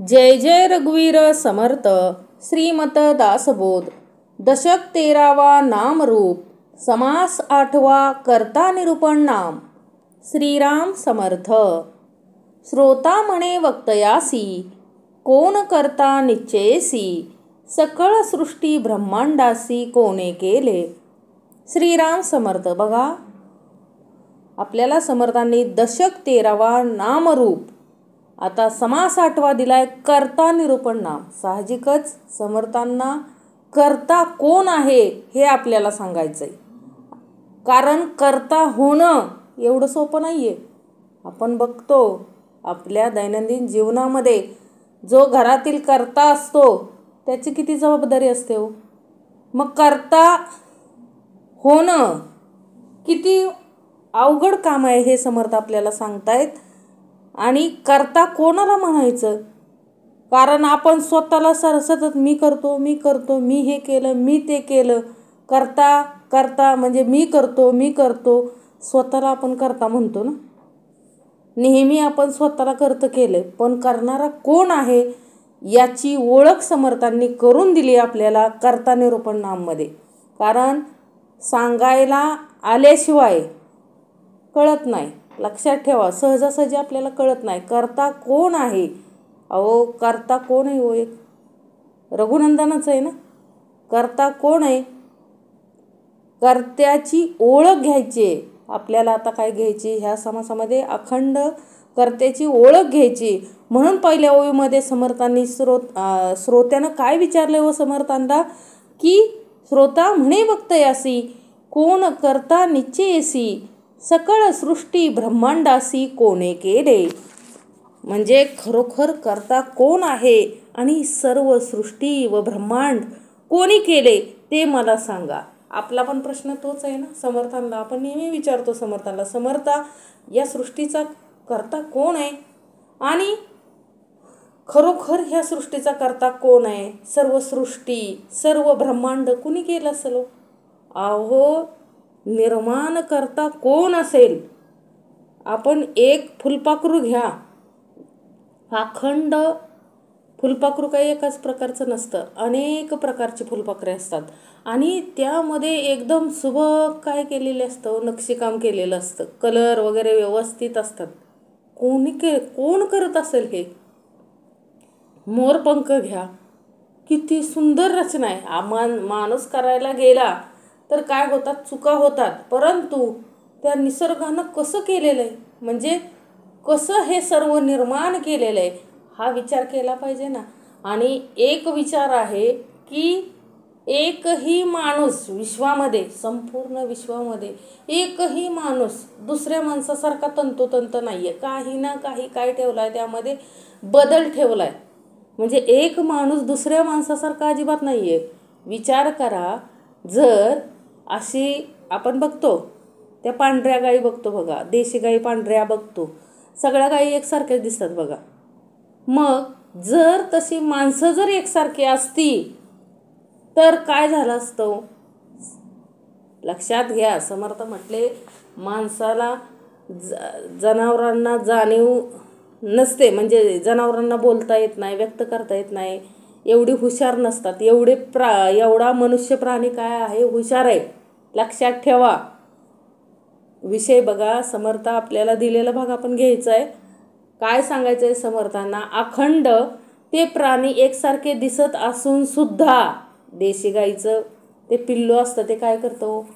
जय जय रघुवीर समर्थ श्रीमत दासबोध दशक 13वा नामरूप समास 8वा कर्ता निरूपण नाम श्रीराम समर्थ श्रोता म्हणे वक्तयासी कोण करता निश्चयसी सकळ सृष्टी ब्रह्मांडासी कोणे केले. श्रीराम समर्थ. बघा, आपल्याला समर्थांनी दशक 13वा नामरूप आता समास 8वा दिलाय कर्ता निरूपण नाम. साहजिकच समर्थांना कर्ता कोण आहे हे आपल्याला सांगायचंय, कारण कर्ता होणं एवढं सोपं नाहीये. आपण बघतो आपल्या दैनंदिन जीवनामध्ये जो घरातील कर्ता असतो त्याची किती जबाबदारी असते हो. मग कर्ता होणं किती अवघड काम आहे हे समर्थ आपल्याला सांगतायत. आणि कर्ता कोणाला म्हणायचं, कारण आपण स्वतःला सतत मी करतो, मी हे केलं, मी ते केलं. करता म्हणजे मी करतो स्वतःला आपण कर्ता म्हणतो ना. नेहमी आपण स्वतःला कर्ता केलं, पण करणारा कोण आहे याची ओळख समर्थांनी करून दिली आपल्याला कर्ता निरूपण नाममध्ये. कारण सांगायला आल्याशिवाय कळत नाही. लक्षात ठेवा, सहजासहजी आपल्याला कळत नाही कर्ता कोण आहे. अहो, कर्ता कोण आहे हो? एक रघुनंदनच आहे ना. कर्ता कोण आहे? कर्त्याची ओळख घ्यायची आपल्याला. आता काय घ्यायची ह्या समासामध्ये? अखंड कर्त्याची ओळख घ्यायची. म्हणून पहिल्या ओळीमध्ये समर्थांनी श्रोत्यानं काय विचारले हो समर्थांना, की श्रोता म्हणे वक्तयासी कोण करता निश्चयसी सकळ सृष्टी ब्रह्मांडासी कोणे केले. म्हणजे खरोखर कर्ता कोण आहे आणि सर्व सृष्टी व ब्रह्मांड कोणी केले ते मला सांगा. आपला पण प्रश्न तोच आहे ना समर्थांना. आपण नेहमी विचारतो समर्थांना, समर्था या सृष्टीचा कर्ता कोण आहे आणि खरोखर ह्या सृष्टीचा कर्ता कोण आहे. सर्व सृष्टी सर्व ब्रह्मांड कुणी केलं असेल? अहो, निर्माण करता कोण असेल? आपण एक फुलपाखरू घ्या. अखंड फुलपाखरू काही एकाच प्रकारचं नसतं, अनेक प्रकारचे फुलपाखरे असतात आणि त्यामध्ये एकदम सुबक काय केलेलं असतं, नक्षीकाम केलेलं असतं, कलर वगैरे व्यवस्थित असतात. कोण करत असेल हे? मोरपंख घ्या, किती सुंदर रचना आहे. माणूस करायला गेला तर काय होतात, चुका होतात, परंतु त्या निसर्गानं कसं केलेलं आहे, म्हणजे कसं हे सर्व निर्माण केलेलं आहे हा विचार केला पाहिजे ना. आणि एक विचार आहे की एकही माणूस विश्वामध्ये, संपूर्ण विश्वामध्ये एकही माणूस दुसऱ्या माणसासारखा तंतोतंत नाही आहे. काही ना काही काय ठेवलं आहे, त्यामध्ये बदल ठेवला आहे. म्हणजे एक माणूस दुसऱ्या माणसासारखा अजिबात नाही आहे. विचार करा, जर अशी आपण बघतो त्या पांढऱ्या गायी बघतो बघा, देशी गायी पांढऱ्या बघतो, सगळ्या गायी एकसारख्याच दिसतात बघा. मग जर तशी माणसं जर एकसारखी असती तर काय झालं असतं? लक्षात घ्या, समर्थ म्हटले माणसाला जनावरांना जाणीव नसते, म्हणजे जनावरांना बोलता येत नाही, व्यक्त करता येत नाही, एवढी हुशार नसतात. एवढा मनुष्य प्राणी काय आहे, हुशार आहे. लक्षात ठेवा विषय. बघा, समर्थ आपल्याला दिलेला भाग आपण घ्यायचा आहे. काय सांगायचं आहे समर्थांना, अखंड ते प्राणी एकसारखे दिसत असून सुद्धा देशी गाईचं ते पिल्लू असतं ते काय करतो,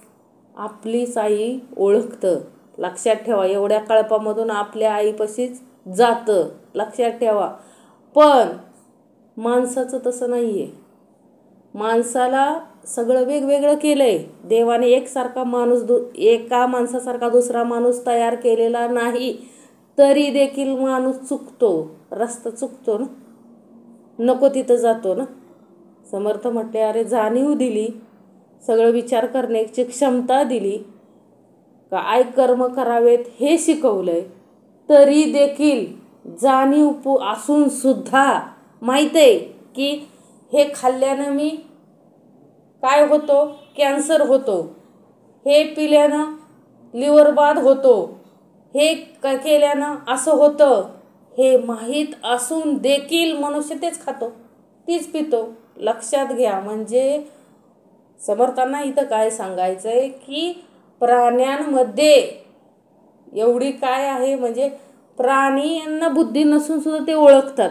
आपलीच आई ओळखतं. लक्षात ठेवा, एवढ्या कळपामधून आपल्या आईपाशीच जातं. लक्षात ठेवा. पण माणसाचं तसं नाही आहे. माणसाला सगळं वेगवेगळं केलं आहे देवाने. एकसारखा माणूस एका माणसासारखा दुसरा माणूस तयार केलेला नाही. तरी देखील माणूस चुकतो, रस्ता चुकतो ना, नको तिथं जातो ना. समर्थ म्हटले, अरे जाणीव दिली, सगळं विचार करण्याची क्षमता दिली, काय कर्म करावेत हे शिकवलंय, तरी देखील जाणीव असून सुद्धा माहीत आहे की हे खाल्ल्यानं मी काय होतो, कॅन्सर होतो, हे पिल्यानं लिव्हर बाद होतो, हे केल्यानं असं होतं, हे माहीत असून देखील मनुष्य तेच खातो, तीच पितो. लक्षात घ्या. म्हणजे समर्थांना इथं काय सांगायचंय की प्राण्यांमध्ये एवढी काय आहे, म्हणजे प्राण्यांना बुद्धी नसून सुद्धा ते ओळखतात.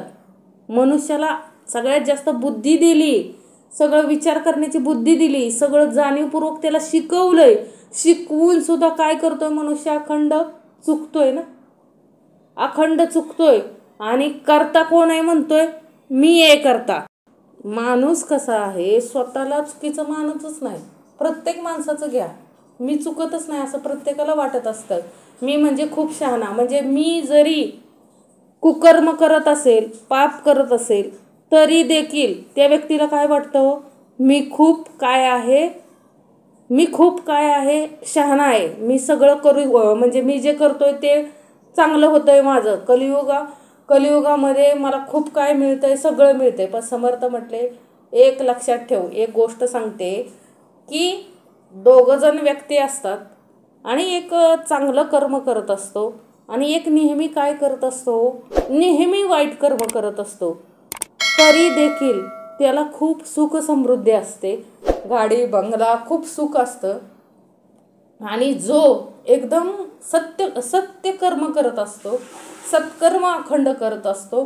मनुष्याला सगळ्यात जास्त बुद्धी दिली, सगळं विचार करण्याची बुद्धी दिली, सगळं जाणीवपूर्वक त्याला शिकवलंय. शिकवून सुद्धा काय करतोय मनुष्य? अखंड चुकतोय ना, अखंड चुकतोय. आणि करता कोण आहे म्हणतोय? मी आहे करता. माणूस कसा आहे, स्वतःला चुकीचं मानतच नाही. प्रत्येक माणसाचं घ्या, मी चुकतच नाही असं प्रत्येकाला वाटत असतं. मी म्हणजे खूप शहाणा. म्हणजे मी जरी कुकर्म करत असेल, पाप करत असेल, तरी देखील त्या व्यक्तीला काय वाटतं? मी खूप काय आहे, मी खूप काय आहे, शहाणा आहे. मी सगळं करू, म्हणजे मी जे करतोय ते चांगलं होतंय माझं. कलियुगामध्ये मला खूप काय मिळतंय, सगळं मिळतंय. पण समर्थ म्हटले एक लक्षात ठेव, एक गोष्ट सांगते की दोघं जण व्यक्ती असतात आणि एक चांगलं कर्म करत असतो आणि एक नेहमी काय करत असतो? नेहमी वाईट कर्म करत असतो. तरी देखील त्याला खूप सुख समृद्धी असते, गाडी बंगला खूप सुख असतं. आणि जो एकदम सत्य कर्म करत असतो, सत्कर्म अखंड करत असतो,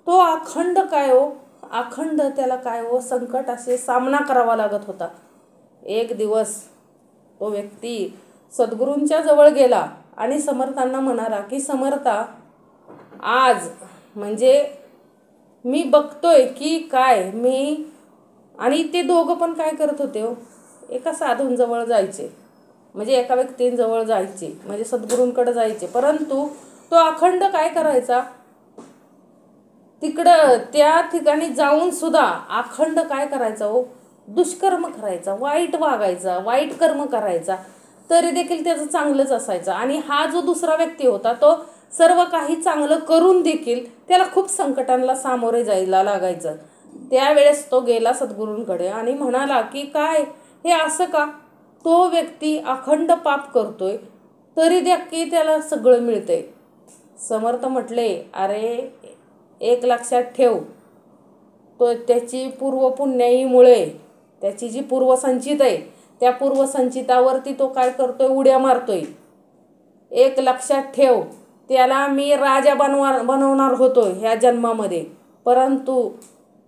तो अखंड काय हो, अखंड त्याला काय हो, संकट असे सामना करावा लागत होता. एक दिवस तो व्यक्ती सद्गुरूंच्या जवळ गेला आणि समर्थांना म्हणाला की समर्था, आज म्हणजे मी बघतोय की काय मी, आणि ते दोघं पण काय करत होते हो, एका साधूंजवळ जायचे, म्हणजे एका व्यक्तींजवळ जायचे, म्हणजे सद्गुरूंकडे जायचे. परंतु तो अखंड काय करायचा, तिकडं त्या ठिकाणी जाऊन सुद्धा अखंड काय करायचा हो, दुष्कर्म करायचा, वाईट वागायचा, वाईट कर्म करायचा. तरी देखील त्याचं चांगलंच असायचं. आणि हा जो दुसरा व्यक्ती होता तो सर्व काही चांगलं करून देखील त्याला खूप संकटांना सामोरे जायला लागायचं. त्यावेळेस तो गेला सद्गुरूंकडे आणि म्हणाला की काय हे असं का, तो व्यक्ती अखंड पाप करतोय तरी देखील त्याला सगळं मिळतंय. समर्थ म्हटले, अरे एक लक्षात ठेव, तो त्याची पूर्वपुण्याईमुळे, त्याची जी पूर्वसंचित आहे त्या पूर्वसंचितावरती तो काय करतोय, उड्या मारतोय. एक लक्षात ठेव, त्याला मी राजा बनवणार होतो ह्या जन्मामध्ये, परंतु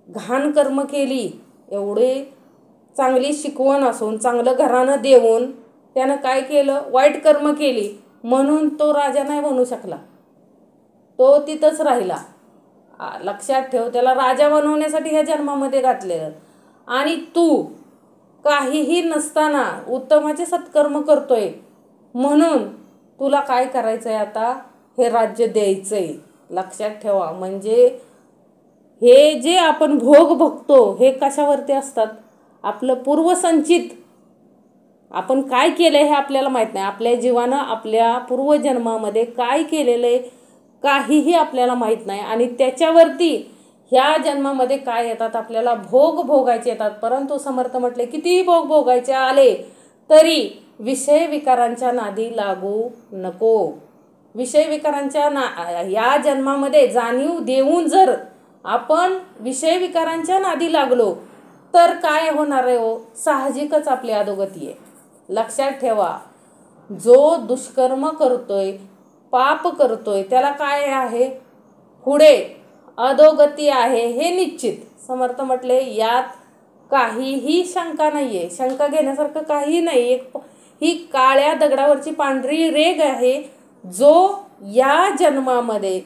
घाण कर्म केली, एवढे चांगली शिकवण असून चांगलं घराणं देऊन त्यानं काय केलं, वाईट कर्म केली, म्हणून तो राजा नाही बनू शकला, तो तिथंच राहिला. लक्षात ठेव, त्याला राजा बनवण्यासाठी ह्या जन्मामध्ये घातलेलं. आणि तू काहीही नसताना उत्तमाचे सत्कर्म करतोय, म्हणून तुला काय करायचंय आता, हे राज्य द्यायचंय. लक्षात ठेवा. म्हणजे हे जे आपण भोग बघतो हे कशावरती असतात, आपलं पूर्वसंचित, आपण काय केलंय हे आपल्याला माहित नाही. आपल्या जीवानं आपल्या पूर्वजन्मामध्ये काय केलेलं आहे काहीही आपल्याला माहित नाही. आणि त्याच्यावरती ह्या जन्मामध्ये काय येतात, आपल्याला भोग भोगायचे येतात. परंतु समर्थ म्हटले, कितीही भोग भोगायचे आले तरी विषय विकारांच्या नादी लागू नको. विषय विकारांच्या या जन्मामध्ये जाणीव देऊन जर आपण विषय विकारांच्या नादी लागलो तर काय होणार आहे हो, साहजिकच आपली अधोगती आहे. लक्षात ठेवा, जो दुष्कर्म करतोय, पाप करतोय, त्याला काय आहे, पुढे अधोगती आहे हे निश्चित. समर्थ म्हटले, यात काहीही शंका नाहीये, शंका घेण्यासारखं काही नाही. ही काळ्या दगडावरची पांढरी रेघ आहे. जो या जन्मामध्ये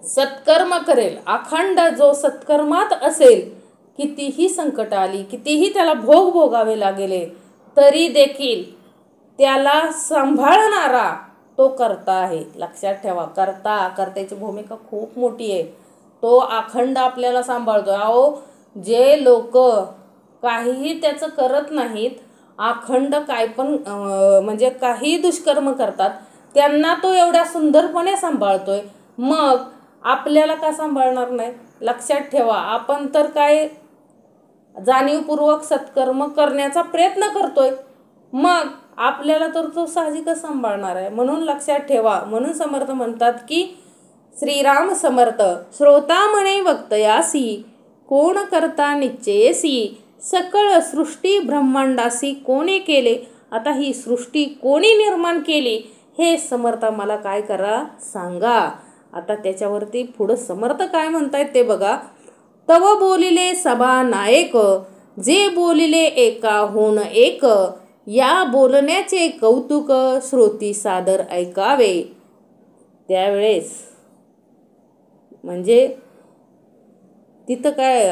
सत्कर्म करेल, अखंड जो सत्कर्मात असेल, कितीही संकट आली, कितीही त्याला भोग भोगावे लागले, तरी देखील त्याला सांभाळणारा तो कर्ता आहे. लक्षात ठेवा, कर्त्याची भूमिका खूप मोठी आहे. तो अखंड आपल्याला सांभाळतोय. अहो, जे लोक काहीही त्याचं करत नाहीत, अखंड काय पण म्हणजे काही दुष्कर्म करतात, त्यांना तो एवढ्या सुंदरपणे सांभाळतोय, मग आपल्याला का सांभाळणार नाही. लक्षात ठेवा, आपण तर काय जाणीवपूर्वक सत्कर्म करण्याचा प्रयत्न करतोय, मग आपल्याला तर तो साहजिकच सांभाळणार आहे. म्हणून लक्षात ठेवा. म्हणून समर्थ म्हणतात की श्रीराम समर्थ. श्रोता म्हणे वक्तयासी, कोण करता निश्चयसी, सकळ सृष्टी ब्रह्मांडासी कोणी केले. आता ही सृष्टी कोणी निर्माण केली हे समर्थ मला काय करा सांगा. आता त्याच्यावरती पुढं समर्थ काय म्हणतायत ते बघा. तव बोलिले सभा नायक, जे बोलिले एकाहून एक, या बोलण्याचे कौतुक श्रोती सादर ऐकावे. त्यावेळेस म्हणजे तिथं काय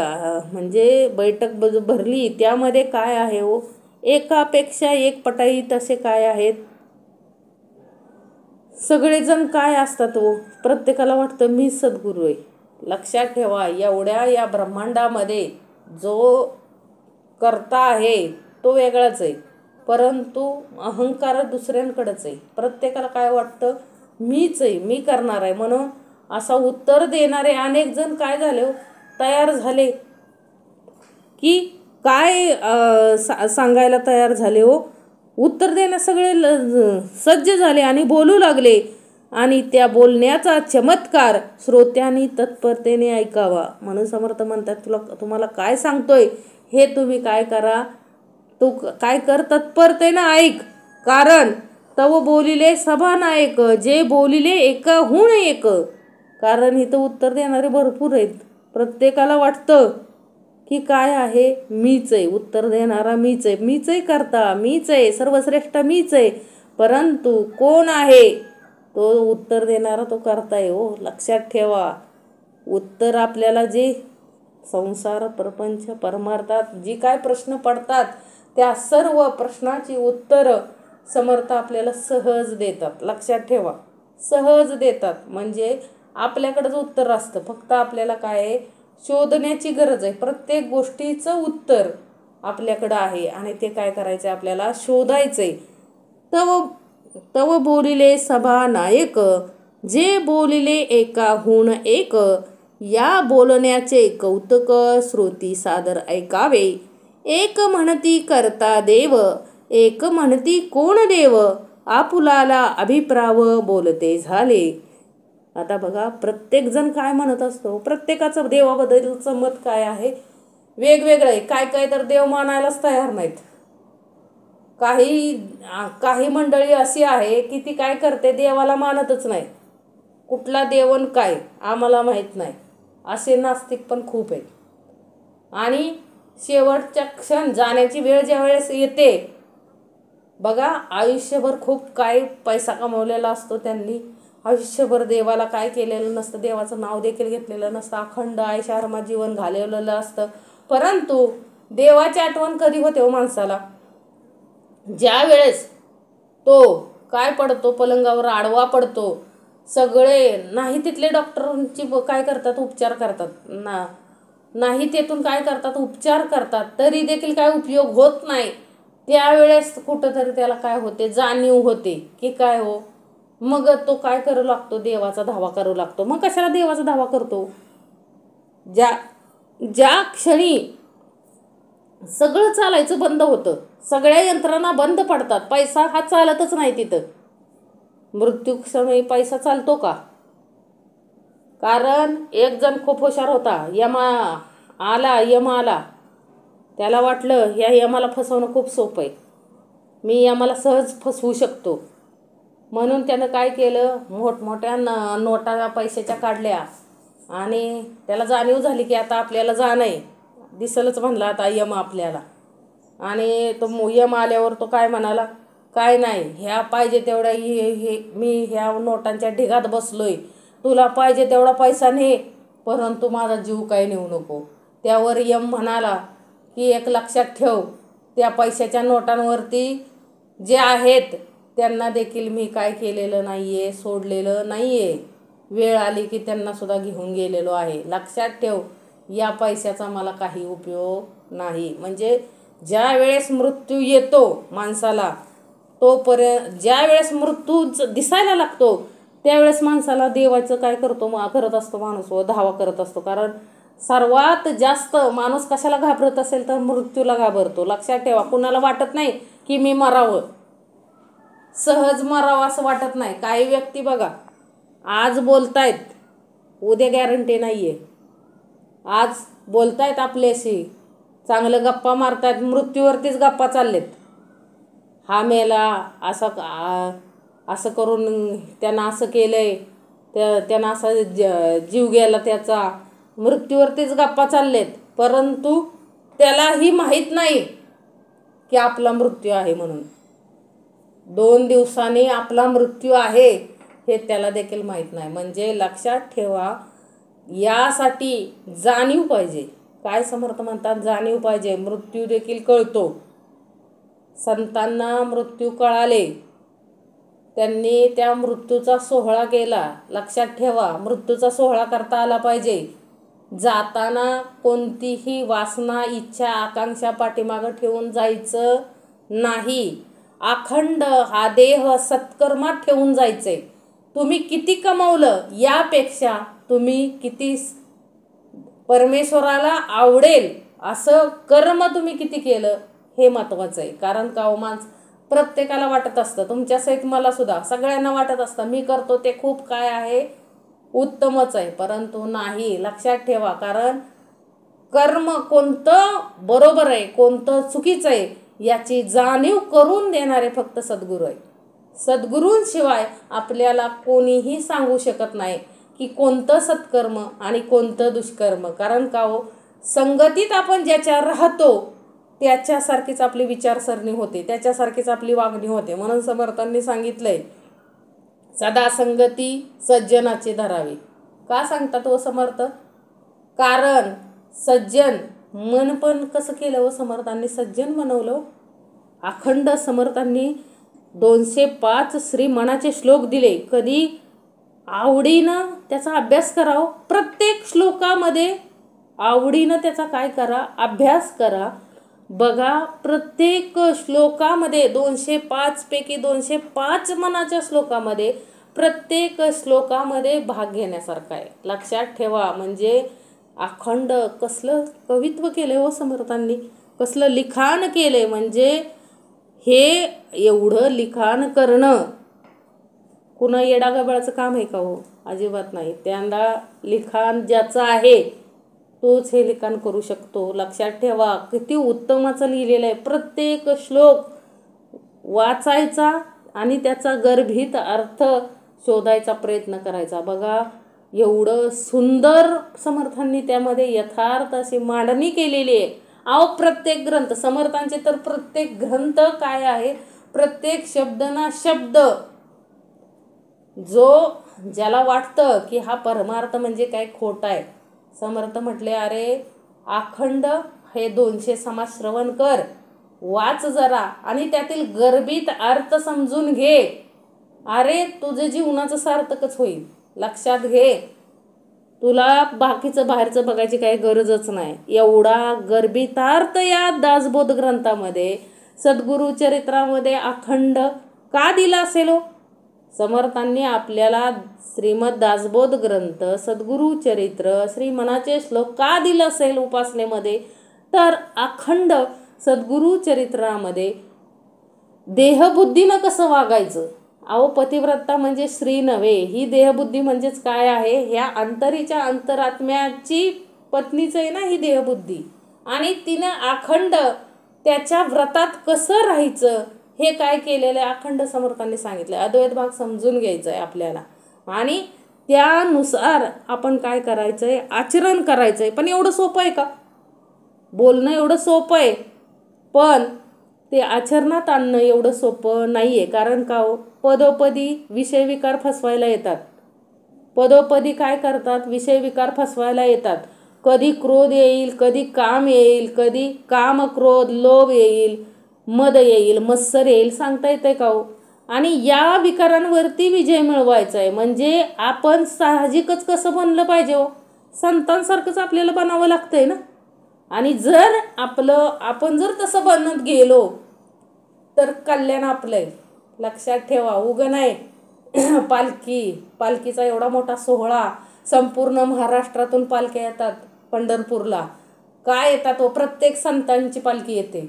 म्हणजे बैठक भरली त्यामध्ये काय आहे हो, एकापेक्षा एक पटाई तसे काय आहेत. सगळेजण काय असतात हो, प्रत्येकाला वाटतं मी सद्गुरू आहे. लक्षात ठेवा, एवढ्या या ब्रह्मांडामध्ये जो करता आहे तो वेगळाच आहे, परंतु अहंकार दुसऱ्यांकडेच आहे. प्रत्येकाला काय वाटतं मीच आहे, मी करणार आहे. म्हणून असा उत्तर देणारे अनेक जण काय झाले तयार झाले की काय सांगायला तयार झाले हो, उत्तर देण्यास सगळे सज्ज झाले आणि बोलू लागले. आणि त्या बोलण्याचा चमत्कार श्रोत्यांनी तत्परतेने ऐकावा. म्हणून समर्थ म्हणतात तुम्हाला काय सांगतोय हे तुम्ही काय करा, तू काय कर तत्परतेने ऐक. कारण तव बोलिले सभा नायक, जे बोलिले एकाहून एक. कारण इथं उत्तर देणारे भरपूर आहेत. प्रत्येकाला वाटतं की काय आहे मीच आहे, उत्तर देणारा मीच आहे, मीच आहे करता, मीच आहे सर्वश्रेष्ठ, मीच आहे. परंतु कोण आहे तो उत्तर देणारा, तो करता आहे हो. लक्षात ठेवा, उत्तर आपल्याला जे संसार प्रपंच परमार्थात जी काय प्रश्न पडतात त्या सर्व प्रश्नाची उत्तरं समर्थ आपल्याला सहज देतात. लक्षात ठेवा, सहज देतात. म्हणजे आपल्याकडंच उत्तर असतं, फक्त आपल्याला काय आहे शोधण्याची गरज आहे. प्रत्येक गोष्टीचं उत्तर आपल्याकडं आहे आणि ते काय करायचं आपल्याला शोधायचंय. तव बोलिले सभा नायक, जे बोलिले एकाहून एक, या बोलण्याचे कौतुक श्रोती सादर ऐकावे. एक म्हणती करता देव, एक म्हणती कोण देव, आपुलाला अभिप्राव बोलते झाले. आता बघा, प्रत्येक जण काय म्हणत असतो, प्रत्येकाचं देवाबद्दलचं मत काय आहे वेगवेगळं आहे. काय काय तर देव मानायलाच तयार नाहीत. काही मंडळी अशी आहे की ती काय करते, देवाला मानतच नाही. कुठला देवन काय आम्हाला माहीत नाही, असे नास्तिक पण खूप आहेत. आणि शेवटच्या क्षण जाण्याची वेळ ज्या वेळेस येते बघा, आयुष्यभर खूप काय पैसा कमवलेला असतो त्यांनी, आयुष्यभर देवाला काय केलेलं नसतं, देवाचं नाव देखील घेतलेलं नसतं, अखंड आयशारामात जीवन घालवलेलं असतं. परंतु देवाची आठवण कधी होते हो माणसाला, ज्या वेळेस तो काय पडतो, पलंगावर आडवा पडतो. सगळे नाही तिथले डॉक्टरांची काय करतात उपचार करतात नाही तेथून काय करतात उपचार करतात, तरी देखील काय उपयोग होत नाही. त्यावेळेस कुठंतरी त्याला काय होते जाणीव होते की काय हो, मग तो काय करू लागतो, देवाचा धावा करू लागतो. मग कशाला देवाचा धावा करतो, ज्या क्षणी सगळं चालायचं बंद होतं, सगळ्या यंत्रणा बंद पडतात, पैसा हा चालतच नाही तिथं. मृत्यू क्षणी पैसा चालतो का? कारण एक जण खूप हुशार होता, यम आला, त्याला वाटलं ह्या यमाला फसवणं खूप सोपं आहे, मी यमाला सहज फसवू शकतो. म्हणून त्यानं काय केलं, मोठमोठ्या नोटा पैशाच्या काढल्या आणि त्याला जाणीव झाली की आता आपल्याला जाणं आहे, दिसलंच म्हणला आता यम आपल्याला. आणि तो यम आल्यावर तो काय म्हणाला, काय नाही, ह्या पाहिजे तेवढ्या मी ह्या नोटांच्या ढिगात बसलोय, तुला पाहिजे तेवढा पैसा ने, परंतु माझा जीव काय नेऊ नको. त्यावर यम म्हणाला की एक लक्षात ठेव, त्या पैशाच्या नोटांवरती जे आहेत त्यांना देखील मी काय केलेलं नाही आहे, सोडलेलं नाही आहे, वेळ आली की त्यांना सुद्धा घेऊन गेलेलो आहे. लक्षात ठेव, या पैशाचा मला काही उपयोग नाही. म्हणजे ज्या वेळेस मृत्यू येतो माणसाला, तोपर्यंत ज्या वेळेस मृत्यू दिसायला लागतो त्यावेळेस माणसाला देवाचं काय करत असतो माणूस व धावा करत असतो. कारण सर्वात जास्त माणूस कशाला घाबरत असेल तर मृत्यूला घाबरतो. लक्षात ठेवा, कुणाला वाटत नाही की मी मरावं, सहज मरावं असं वाटत नाही. काही व्यक्ती बघा आज बोलतायत उद्या गॅरंटी नाही आहे. आज बोलतायत आपल्याशी, चांगलं गप्पा मारतायत, मृत्यूवरतीच गप्पा चाललेत. हा मेला, असं करून त्यानं असं केलंय, त्यानं असा जीव गेला त्याचा, मृत्यूवरतीच गप्पा चाललेत. परंतु त्यालाही माहीत नाही की आपला मृत्यू आहे म्हणून. 2 दिवसांनी आपला मृत्यू आहे हे त्याला देखील माहीत नाही. म्हणजे लक्षात ठेवा, यासाठी जाणीव पाहिजे. काय समर्थ म्हणतात, जाणीव पाहिजे. मृत्यू देखील कळतो. संतांना मृत्यू कळाले, त्यांनी त्या मृत्यूचा सोहळा केला. लक्षात ठेवा, मृत्यूचा सोहळा करता आला पाहिजे. जाताना कोणतीही वासना, इच्छा, आकांक्षा पाठीमागं ठेवून जायचं नाही. अखंड हा देह सत्कर्मात ठेवून जायचंय. तुम्ही किती कमवलं यापेक्षा तुम्ही किती परमेश्वराला आवडेल असं कर्म तुम्ही किती केलं हे महत्त्वाचं आहे. कारण का माणसं प्रत्येकाला वाटत असतं, तुमच्यासहित मला सुद्धा सगळ्यांना वाटत असतं मी करतो ते खूप काय आहे, उत्तमच आहे. परंतु नाही, लक्षात ठेवा. कारण कर्म कोणतं बरोबर आहे, कोणतं चुकीचं आहे याची जाणीव करून देणारे फक्त सद्गुरू आहे. सद्गुरूंशिवाय आपल्याला कोणीही सांगू शकत नाही की कोणतं सत्कर्म आणि कोणतं दुष्कर्म. कारण का हो, संगतीत आपण ज्याच्या राहतो त्याच्यासारखीच आपली विचारसरणी होते, त्याच्यासारखीच आपली वागणी होते. म्हणून समर्थांनी सांगितलंय, सदा संगती सज्जनाची धरावी. का सांगतात व समर्थ? कारण सज्जन मन पण कसं केलं व समर्थांनी सज्जन बनवलं. अखंड समर्थांनी 205 श्री मनाचे श्लोक दिले. कधी आवडीनं त्याचा अभ्यास करावं. प्रत्येक श्लोकामध्ये आवडीनं त्याचा काय करा, अभ्यास करा. बघा, प्रत्येक श्लोकामध्ये 205 पैकी 205 मनाच्या श्लोकामध्ये प्रत्येक श्लोकामध्ये भाग घेण्यासारखा आहे. लक्षात ठेवा. म्हणजे अखंड कसलं कवित्व केलं हो समर्थांनी, कसलं लिखाण केले. म्हणजे हे एवढं लिखाण करणं कुणा येडागबाळाचं काम आहे का हो? अजिबात नाही. त्यांना लिखाण ज्याचं आहे तोच हे लिखाण करू शकतो. लक्षात ठेवा, किती उत्तमाचं लिहिलेलं आहे. प्रत्येक श्लोक वाचायचा आणि त्याचा गर्भित अर्थ शोधायचा प्रयत्न करायचा. बघा, एवढं सुंदर समर्थांनी त्यामध्ये यथार्थ अशी मांडणी केलेली आहे. अहो, प्रत्येक ग्रंथ समर्थांचे तर प्रत्येक ग्रंथ काय आहे, प्रत्येक शब्द ना शब्द जो ज्याला वाटतं की हा परमार्थ म्हणजे काय खोटा आहे, समर्थ म्हटले, अरे अखंड हे 200 समास श्रवण कर, वाच जरा आणि त्यातील गर्भित अर्थ समजून घे. अरे तुझं जीवनाचं सार्थकच होईल. लक्षात घे, तुला बाकीचं बाहेरचं बघायची काही गरजच नाही. एवढा गर्भितार्थ या दासबोध ग्रंथामध्ये, सद्गुरु चरित्रामध्ये अखंड का दिला असेल हो? समर्थांनी आपल्याला श्रीमद दासबोध ग्रंथ, सद्गुरु चरित्र, श्री मनाचे श्लोक का दिलं असेल उपासनेमध्ये? तर अखंड सद्गुरु चरित्रामध्ये देहबुद्धीनं कसं वागायचं. अहो, पतिव्रता म्हणजे स्त्री नव्हे, ही देहबुद्धी म्हणजेच काय आहे, ह्या अंतरीच्या अंतरात्म्याची पत्नीच आहे ना ही देहबुद्धी. आणि तिनं अखंड त्याच्या व्रतात कसं राहायचं हे काय केलेलं आहे अखंड समर्थांनी सांगितलं. अद्वैत भाग समजून घ्यायचं आहे आपल्याला आणि त्यानुसार आपण काय करायचं आहे, आचरण करायचं आहे. पण एवढं सोपं आहे का? बोलणं एवढं सोपं आहे, पण ते आचरणात आणणं एवढं सोपं नाही आहे. कारण का हो, पदोपदी विषय विकार फसवायला येतात. पदोपदी काय करतात, विषय विकार फसवायला येतात. कधी क्रोध येईल, कधी काम येईल, कधी काम क्रोध लोभ येईल, मद येईल, मत्सर येईल, सांगता येतंय का हो? आणि या विकारांवरती विजय मिळवायचा आहे. म्हणजे आपण साहजिकच कसं बनलं पाहिजे हो, संतांसारखंच आपल्याला बनावं लागतंय ना. आणि जर आपण जर तसं बनत गेलो तर कल्याण आपलं आहे. लक्षात ठेवा, उगं नाही. पालखीचा एवढा मोठा सोहळा, संपूर्ण महाराष्ट्रातून पालख्या येतात पंढरपूरला. काय येतात हो, प्रत्येक संतांची पालखी येते.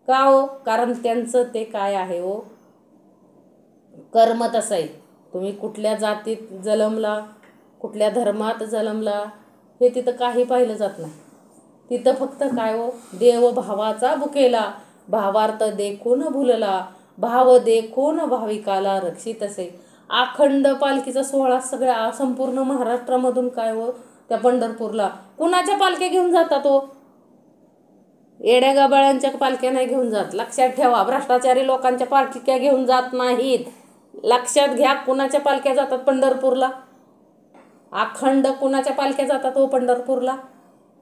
का हो? कारण त्यांचं ते काय आहे हो, कर्म तसं आहे. तुम्ही कुठल्या जातीत जन्मला, कुठल्या धर्मात जन्मला हे तिथं काही पाहिलं जात नाही. तिथं फक्त काय हो, देव भावाचा भुकेला, भावार्थ देखून भुलला, भाव देखून भाविकाला रक्षित असे. अखंड पालखीचा सोहळा सगळ्या संपूर्ण महाराष्ट्रामधून काय हो, त्या पंढरपूरला कुणाच्या पालख्या घेऊन जातात हो? येड्या गबाळांच्या पालख्या नाही घेऊन जात. लक्षात ठेवा, भ्रष्टाचारी लोकांच्या पालख्या घेऊन जात नाहीत. लक्षात घ्या, कुणाच्या पालख्या जातात पंढरपूरला? अखंड कुणाच्या पालख्या जातात हो पंढरपूरला?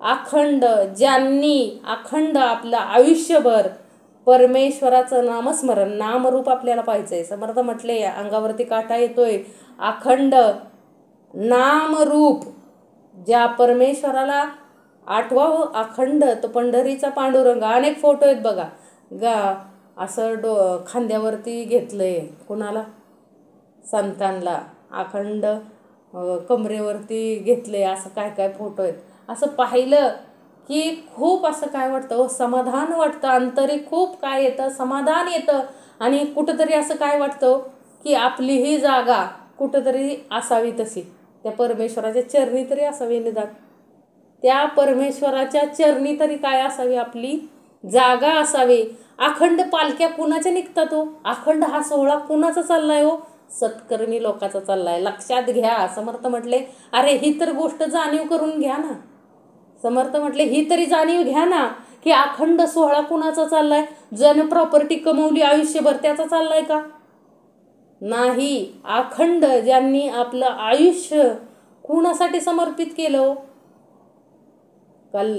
अखंड, ज्यांनी अखंड आपलं आयुष्यभर परमेश्वराचं नामस्मरण, नामरूप आपल्याला पाहिजे. समर्थ म्हटले, अंगावरती काटा येतोय, अखंड नामरूप ज्या परमेश्वराला आठवावं, अखंड तो पंढरीचा पांडुरंग. अनेक फोटो आहेत बघा, असं खांद्यावरती घेतलंय कुणाला? संतांना. अखंड कमरेवरती घेतले, असं काय काय फोटो आहेत. असं पाहिलं की खूप असं काय वाटतं, समाधान वाटतं. आंतरिक खूप काय येतं, समाधान येतं. आणि कुठंतरी असं काय वाटतं की आपली ही जागा कुठंतरी असावी तशी, त्या परमेश्वराच्या चरणी तरी असावी निदान. त्या परमेश्वराच्या चरणी तरी काय असावी, आपली जागा असावी. अखंड पालख्या कुणाच्या निघतात हो? अखंड हा सोहळा कुणाचा चाललाय हो? सत्कर्मी लोकांचा चाललाय. लक्षात घ्या. समर्थ म्हटले, अरे ही तर गोष्ट जाणीव करून घ्या ना. समर्थ म्हटले, ही तरी जाणीव घ्या ना की अखंड सोहळा कुणाचा चाललाय? जन प्रॉपर्टी कमवली आयुष्यभर त्याचा चाललाय का? नाही. अखंड ज्यांनी आपलं आयुष्य कुणासाठी समर्पित केलं?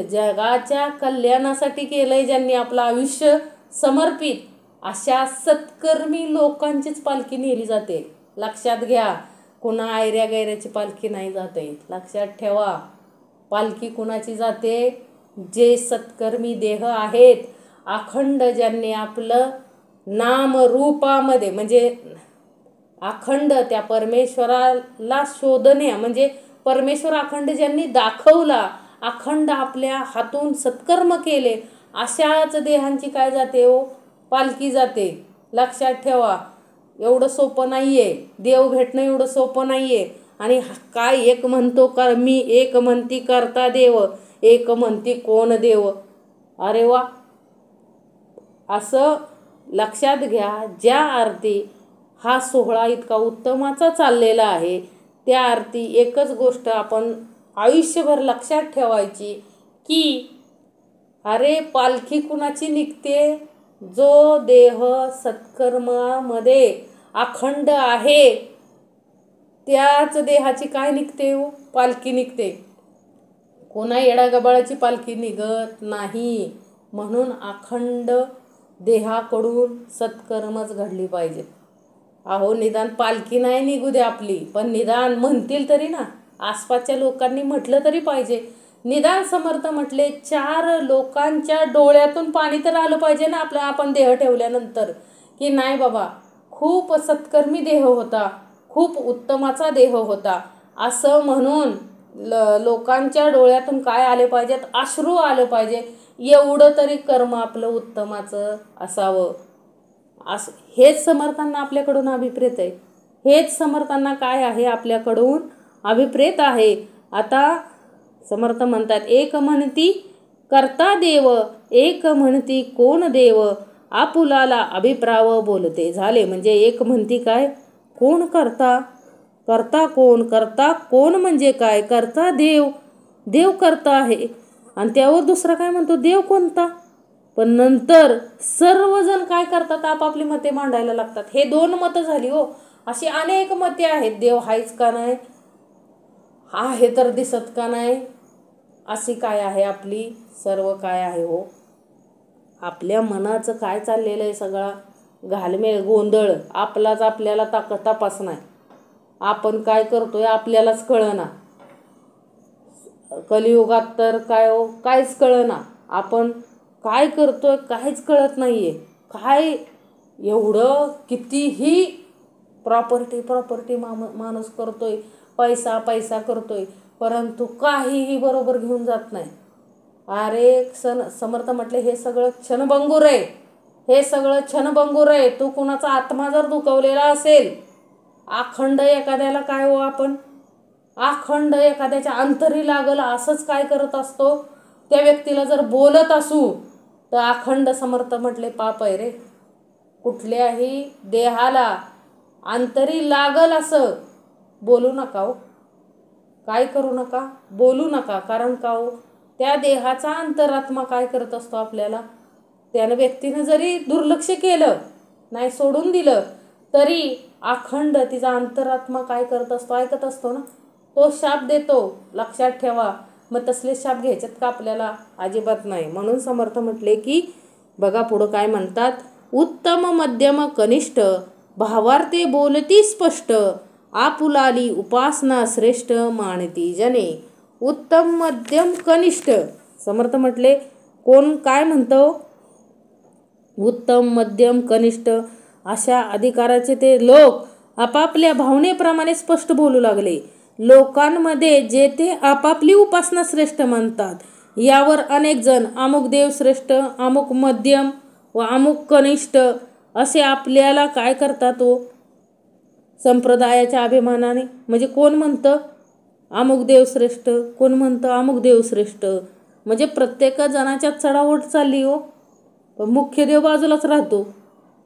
जगाच्या कल्याणासाठी केलंय. ज्यांनी आपलं आयुष्य समर्पित, अशा सत्कर्मी लोकांचीच पालखी नेली जाते. लक्षात घ्या, कुणा आयऱ्या गैऱ्याची पालखी नाही जाते. लक्षात ठेवा, पालखी कुणाची जाते? जे सत्कर्मी देह आहेत, अखंड ज्यांनी आपलं नामरूपामध्ये, म्हणजे अखंड त्या परमेश्वराला शोधणे, म्हणजे परमेश्वर अखंड ज्यांनी दाखवला, अखंड आपल्या हातून सत्कर्म केले, अशाच देहांची काय जाते हो? पालखी जाते. लक्षात ठेवा, एवढं सोपं नाहीये. देव भेटणं एवढं सोपं नाहीये. आणि काय एक म्हणतो का, मी एक म्हणती करता देव, एक म्हणती कोण देव. अरे वा, असं लक्षात घ्या. ज्या आरती हा सोहळा इतका उत्तमाचा चाललेला आहे, त्या आरती एकच गोष्ट आपण आयुष्यभर लक्षात ठेवायची की अरे पालखी कुणाची निघते? जो देह सत्कर्मामध्ये अखंड आहे, त्याच देहाची काय निघते हो? पालखी निघते. कोणा येडागबाळाची पालखी निघत नाही. म्हणून अखंड देहाकडून सत्कर्मच घडली पाहिजे. अहो, निदान पालखी नाही निघू दे आपली, पण निदान म्हणतील तरी ना, आसपासच्या लोकांनी म्हटलं तरी पाहिजे. निदान समर्थ म्हटले, 4 लोकांच्या डोळ्यातून पाणी तर आलं पाहिजे ना आपला, आपण देह ठेवल्यानंतर, की नाही बाबा खूप सत्कर्मी देह होता, खूप उत्तमाचा देह होता, असं म्हणून लोकांच्या डोळ्यातून काय आले पाहिजेत? अश्रू आलं पाहिजे. एवढं तरी कर्म आपलं उत्तमाचं असावं. हेच समर्थांना आपल्याकडून अभिप्रेत आहे. हेच समर्थांना काय आहे? आपल्याकडून अभिप्रेत आहे. आता समर्थ म्हणतात, एक म्हणती करता देव, एक म्हणती कोण देव, आपुलाला अभिप्राव बोलते झाले. म्हणजे एक म्हणती काय? कोण करता? करता कोण? करता कोण म्हणजे काय? करता देव, देव करता आहे. आणि त्यावर दुसरा काय म्हणतो? देव कोणता? पण नंतर सर्वजण काय करतात? आपापली मते मांडायला लागतात. हे 2 मतं झाली हो. अशी अनेक मते आहेत. देव हायच का नाही, आहे तर दिसत का नाही, अशी काय आहे आपली सर्व काय आहे हो? आपल्या मनाचं काय चाललेलं आहे? सगळा घालमेल, गोंधळ आपलाच आपल्याला तपास नाही. आपण काय करतोय आपल्यालाच कळना. कलियुगात तर काय हो, काहीच कळना. आपण काय करतोय काहीच कळत नाहीये. काय एवढं कितीही प्रॉपर्टी माणूस करतोय, पैसा करतोय, परंतु काहीही बरोबर घेऊन जात नाही. अरे समर्थ म्हटले, हे सगळं क्षणभंगूर आहे. हे सगळं क्षणभंगूर आहे. तू कुणाचा आत्मा जर दुखवलेला असेल, अखंड एखाद्याला काय हो आपण अखंड एखाद्याच्या अंतरी लागल असंच काय करत असतो, त्या व्यक्तीला जर बोलत असू तर अखंड समर्थ म्हटले पाप आहे रे. कुठल्याही देहाला अंतरी लागल असं बोलू नका हो. काय करू नका, बोलू नका. कारण का हो, त्या देहाचा अंतरात्मा काय करत असतो आपल्याला. त्यानं व्यक्तीनं जरी दुर्लक्ष केलं, नाही सोडून दिलं, तरी अखंड तिचा अंतरात्मा काय करत असतो, ऐकत असतो ना. तो शाप देतो, लक्षात ठेवा. मग तसले शाप घ्यायच्यात का आपल्याला, अजिबात नाही. म्हणून समर्थ म्हटले की बघा पुढं काय म्हणतात, उत्तम मध्यम कनिष्ठ भावार्थे बोलती स्पष्ट आपुलाली उपासना श्रेष्ठ मानती जने. उत्तम मध्यम कनिष्ठ समर्थ म्हटले. कोण काय म्हणतो, उत्तम मध्यम कनिष्ठ अशा अधिकाराचे ते लोक आपापल्या भावनेप्रमाणे स्पष्ट बोलू लागले. लोकांमध्ये जे ते आपापली उपासना श्रेष्ठ मानतात, यावर अनेक जण अमुक देव श्रेष्ठ, अमुक मध्यम व अमुक कनिष्ठ असे आपल्याला काय करतात तो संप्रदायाच्या अभिमानाने. म्हणजे कोण म्हणतं अमुक देव श्रेष्ठ, कोण म्हणतं अमुक देव श्रेष्ठ. म्हणजे प्रत्येक जणाच्या चढाओढ चालली हो. पण मुख्य देव बाजूलाच राहतो.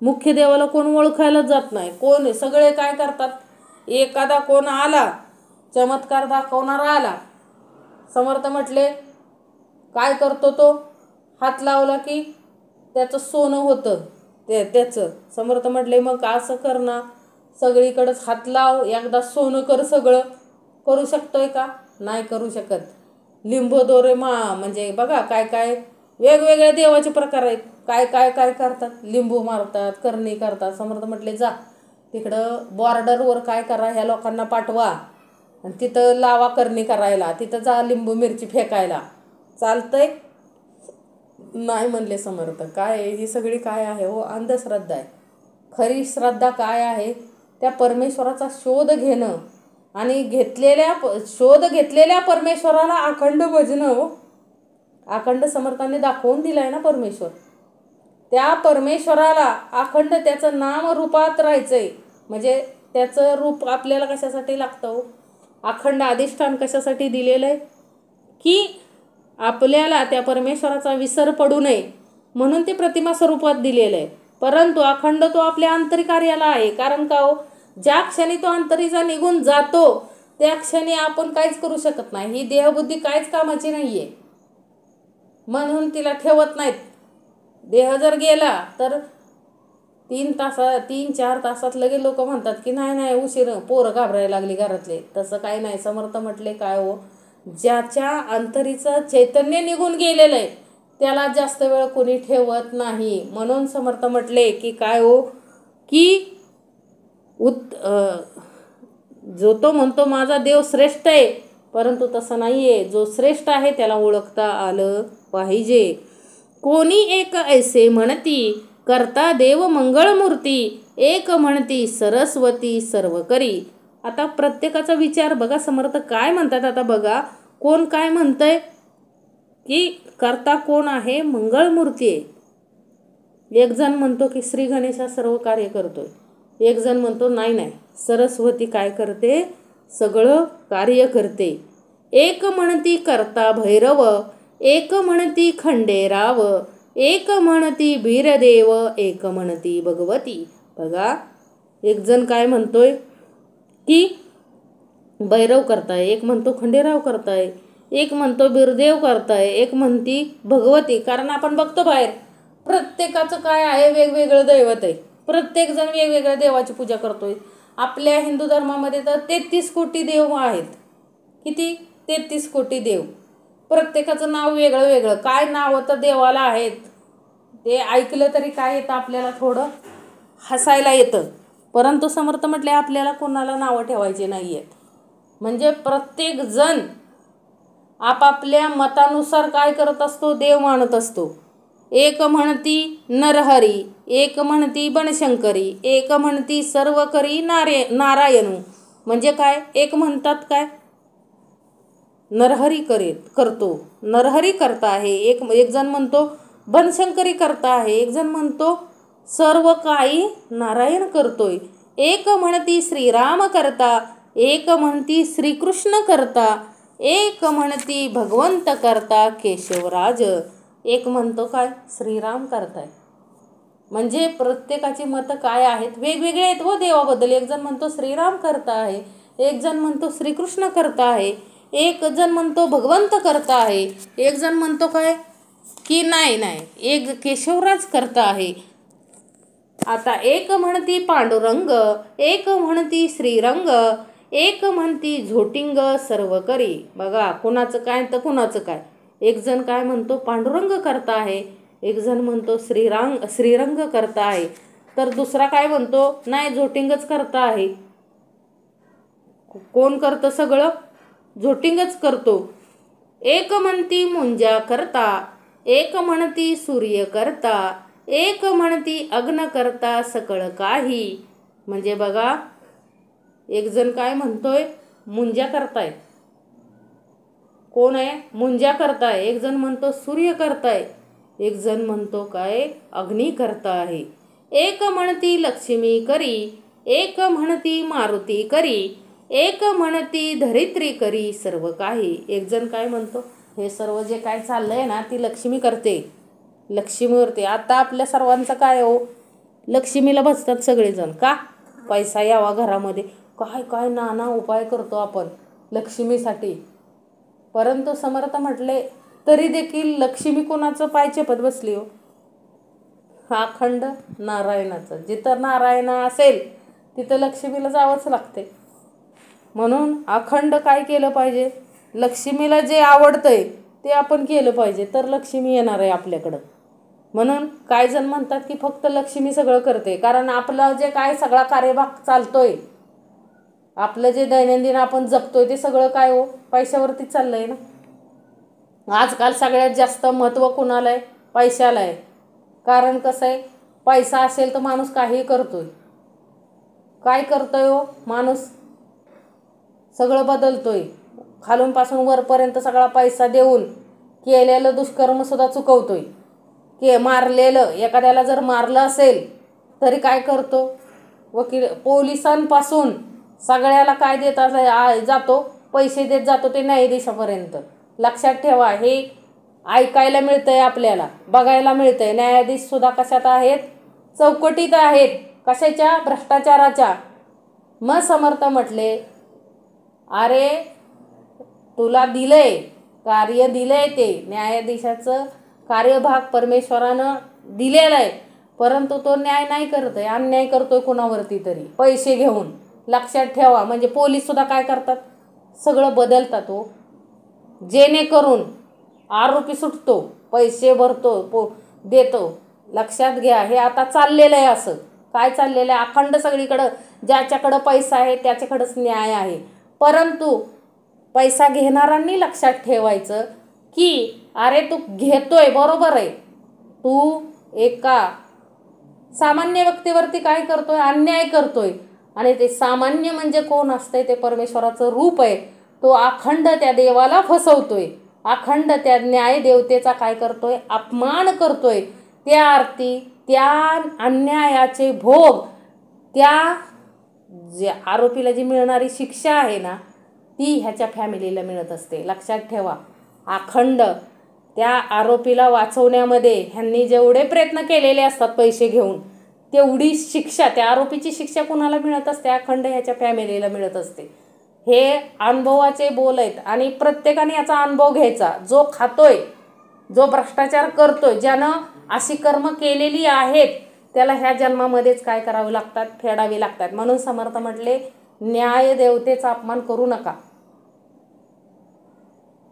मुख्य देवाला कोण ओळखायला जात नाही. कोण सगळे काय करतात, एखादा कोण आला चमत्कार दाखवणारा आला, समर्थ म्हटले काय करतो तो, हात लावला की त्याचं सोनं होतं त्याचं. समर्थ म्हटले मग असं कर ना, सगळीकडेच हात लाव, एकदा सोनं कर. सगळं करू शकतोय का, नाही करू शकत. लिंबू दोरे म्हणजे बघा काय काय वेगवेगळ्या देवाचे प्रकार आहेत. काय काय काय करतात, लिंबू मारतात, करणी करतात. समर्थ म्हटले जा तिकडं बॉर्डरवर काय करा, ह्या लोकांना पाठवा आणि तिथं लावा करणी करायला, तिथं जा लिंबू मिरची फेकायला. चालतंय, नाही म्हणले समर्थ. काय ही सगळी काय आहे हो, अंधश्रद्धा आहे. खरी श्रद्धा काय आहे, त्या परमेश्वराचा शोध घेणं आणि शोध घेतलेल्या परमेश्वराला अखंड भजणं हो. अखंड समर्थाने दाखवून दिलाय ना परमेश्वर. त्या परमेश्वराला अखंड त्याचं नाम रूपात राहायचंय. म्हणजे त्याचं रूप आपल्याला कशासाठी लागतं हो, अखंड अधिष्ठान कशासाठी दिलेलं आहे की आपल्याला त्या परमेश्वराचा विसर पडू नये म्हणून ते प्रतिमा स्वरूपात दिलेलं आहे. परंतु अखंड तो आपल्या अंतरिकार्याला आहे. कारण का हो, ज्या क्षणी तो अंतरीचा निघून जातो त्या क्षणी आपण काहीच करू शकत नाही. ही देहबुद्धी काहीच कामाची नाहीये, म्हणून तिला ठेवत नाहीत. देह जर गेला तर 3-4 तासात लगे लोक म्हणतात की नाही नाही उशीर, पोरं घाबरायला लागली घरातले. तसं काही नाही. समर्थ म्हटले काय हो, ज्याच्या अंतरीचं चैतन्य निघून गेलेलं आहे त्याला जास्त वेळ कोणी ठेवत नाही. म्हणून समर्थ म्हटले की काय हो, की जो तो म्हणतो माझा देव श्रेष्ठ आहे, परंतु तसं नाही आहे. जो श्रेष्ठ आहे त्याला ओळखता आलं पाहिजे. कोणी एक ऐसे म्हणती करता देव मंगळमूर्ती, एक म्हणती सरस्वती सर्व करी. आता प्रत्येकाचा विचार बघा समर्थ काय म्हणतात. आता बघा कोण काय म्हणतंय की करता कोण आहे, मंगळमूर्ती आहे. एक जण म्हणतो की श्री गणेशा सर्व कार्य करतोय, एक जण म्हणतो नाही नाही सरस्वती काय करते, सगळं कार्य करते. एक म्हणती करता भैरव, एक म्हणती खंडेराव, एक म्हणती वीरदेव, एक म्हणती भगवती. बघा एक जण काय म्हणतोय की भैरव करताय, एक म्हणतो खंडेराव करताय, एक म्हणतो वीरदेव करताय, एक म्हणती भगवती. कारण आपण बघतो बाहेर प्रत्येकाचं काय आहे, वेगवेगळं दैवत आहे. प्रत्येक जण वेगवेगळ्या देवाची पूजा करतोय. आपल्या हिंदू धर्मामध्ये तर 33 कोटी देव आहेत. किती, 33 कोटी देव. प्रत्येकाचं नाव वेगळं वेगळं. काय नाव तर देवाला आहेत ते ऐकलं तरी काय येतं आपल्याला, थोडं हसायला येतं. परंतु समर्थ म्हटले आपल्याला कोणाला नावं ठेवायची नाही आहेत. म्हणजे प्रत्येक जण आपापल्या मतानुसार काय करत असतो, देव मानत असतो. एक म्हणती नरहरी, एक म्हणती बनशंकरी, एक म्हणती सर्व करी नारायणू. म्हणजे काय, एक म्हणतात काय नरहरी करतो, नरहरी करता आहे. एक जण म्हणतो बनशंकरी करता आहे, एक जण म्हणतो सर्व काही नारायण करतोय. एक म्हणती श्रीराम करता, एक म्हणती श्रीकृष्ण करता, एक म्हणती भगवंत करता केशवराज. एक म्हणतो काय श्रीराम करताय. म्हणजे प्रत्येकाची मतं काय आहेत, वेगवेगळे आहेत व देवाबद्दल. एक जण म्हणतो श्रीराम करता आहे, एक जण म्हणतो श्रीकृष्ण करता आहे, एक जण म्हणतो भगवंत करता आहे, एक जण म्हणतो काय की नाही एक केशवराज करता आहे. आता एक म्हणती पांडुरंग, एक म्हणती श्रीरंग, एक म्हणती झोटिंग सर्व करी. बघा कुणाचं काय तर कुणाचं काय. एक जण काय म्हणतो पांडुरंग करता आहे, एक जण म्हणतो श्रीरंग करता आहे, तर दुसरा काय म्हणतो नाही झोटिंगच करता आहे. कोण करतं सगळं? झोटिंगच करतो. एक म्हणती मुंजा करता, एक म्हणती सूर्य करता, एक म्हणती अग्न करता सकळ काही. म्हणजे बघा एक जण काय म्हणतोय मुंजा करताय. कोण आहे? मुंजा करताय. एक जण म्हणतो सूर्य करताय, एक जण म्हणतो काय अग्नी करता आहे. एक म्हणती लक्ष्मी करी, एक म्हणती मारुती करी, एक म्हणती धरित्री करी सर्व काही. एक जण काय म्हणतो हे सर्व जे काय चाललंय ना ती लक्ष्मी करते, लक्ष्मीवरती. आता आपल्या सर्वांचं काय हो, लक्ष्मीला बसतात सगळेजण का? पैसा यावा घरामध्ये. काय काय नाना उपाय करतो आपण लक्ष्मीसाठी. परंतु समर्थ म्हटले तरी देखील लक्ष्मी कोणाचं पाय चेपत बसली हो? अखंड नारायणाचं. जिथं नारायण असेल तिथं लक्ष्मीला जावंच लागते. म्हणून अखंड काय केलं पाहिजे, लक्ष्मीला जे आवडतंय ते आपण केलं पाहिजे, तर लक्ष्मी येणार आहे आपल्याकडं. म्हणून काही जण म्हणतात की फक्त लक्ष्मी सगळं करते, कारण आपलं जे काय सगळा कार्यभाग चालतोय, आपलं जे दैनंदिन आपण जगतोय ते सगळं काय हो पैशावरती चाललंय ना. आजकाल सगळ्यात जास्त महत्त्व कुणाला आहे? पैशाला आहे. कारण कसं आहे, पैसा असेल तर माणूस काही करतोय. काय करतोय हो माणूस? सगळं बदलतोय. खालूनपासून वरपर्यंत सगळा पैसा देऊन केलेलं दुष्कर्म सुद्धा चुकवतोय. की मारलेलं एखाद्याला जर मारलं असेल तरी काय करतो, वकील पोलिसांपासून सगळ्याला काय देता जातो, पैसे देत जातो ते न्यायाधीशापर्यंत. लक्षात ठेवा, हे ऐकायला मिळतंय आपल्याला, बघायला मिळतंय. न्यायाधीश सुद्धा कशात आहेत? चौकटीत आहेत. कशाच्या? भ्रष्टाचाराच्या. मग समर्थ म्हटले अरे तुला दिलंय कार्य, दिलंय ते न्यायाधीशाचं कार्यभाग परमेश्वरानं दिलेला आहे, परंतु तो न्याय नाही करतोय, अन्याय करतोय कुणावरती तरी पैसे घेऊन. लक्षात ठेवा. म्हणजे पोलीस सुद्धा काय करतात, सगळं बदलतात हो, जेणेकरून आरोपी सुटतो, पैसे भरतो देतो. लक्षात घ्या, हे आता चाललेलं आहे. असं काय चाललेलं आहे, अखंड सगळीकडं ज्याच्याकडं पैसा आहे त्याच्याकडंच न्याय आहे. परंतु पैसा घेणाऱ्यांनी लक्षात ठेवायचं की अरे तू घेतोय बरोबर आहे, तू एका सामान्य व्यक्तीवरती काय करतोय, अन्याय करतोय. आणि ते सामान्य म्हणजे कोण असतंय, ते परमेश्वराचं रूप आहे. तो अखंड त्या देवाला फसवतोय, अखंड त्या न्याय देवतेचा काय करतोय, अपमान करतोय. त्या अर्थी त्या अन्यायाचे भोग त्या जे आरोपीला जी मिळणारी शिक्षा आहे ना ती ह्याच्या फॅमिलीला मिळत असते. लक्षात ठेवा. अखंड त्या आरोपीला वाचवण्यामध्ये ह्यांनी जेवढे प्रयत्न केलेले असतात पैसे घेऊन, तेवढी शिक्षा त्या आरोपीची शिक्षा कुणाला मिळत असते, अखंड ह्याच्या फॅमिलीला मिळत असते. हे अनुभवाचे बोल आहेत आणि प्रत्येकाने याचा अनुभव घ्यायचा. जो खातोय, जो भ्रष्टाचार करतोय, ज्यानं अशी कर्म केलेली आहेत त्याला ह्या जन्मामध्येच काय करावे लागतात, फेडावे लागतात. म्हणून समर्थ म्हटले न्याय देवतेचा अपमान करू नका,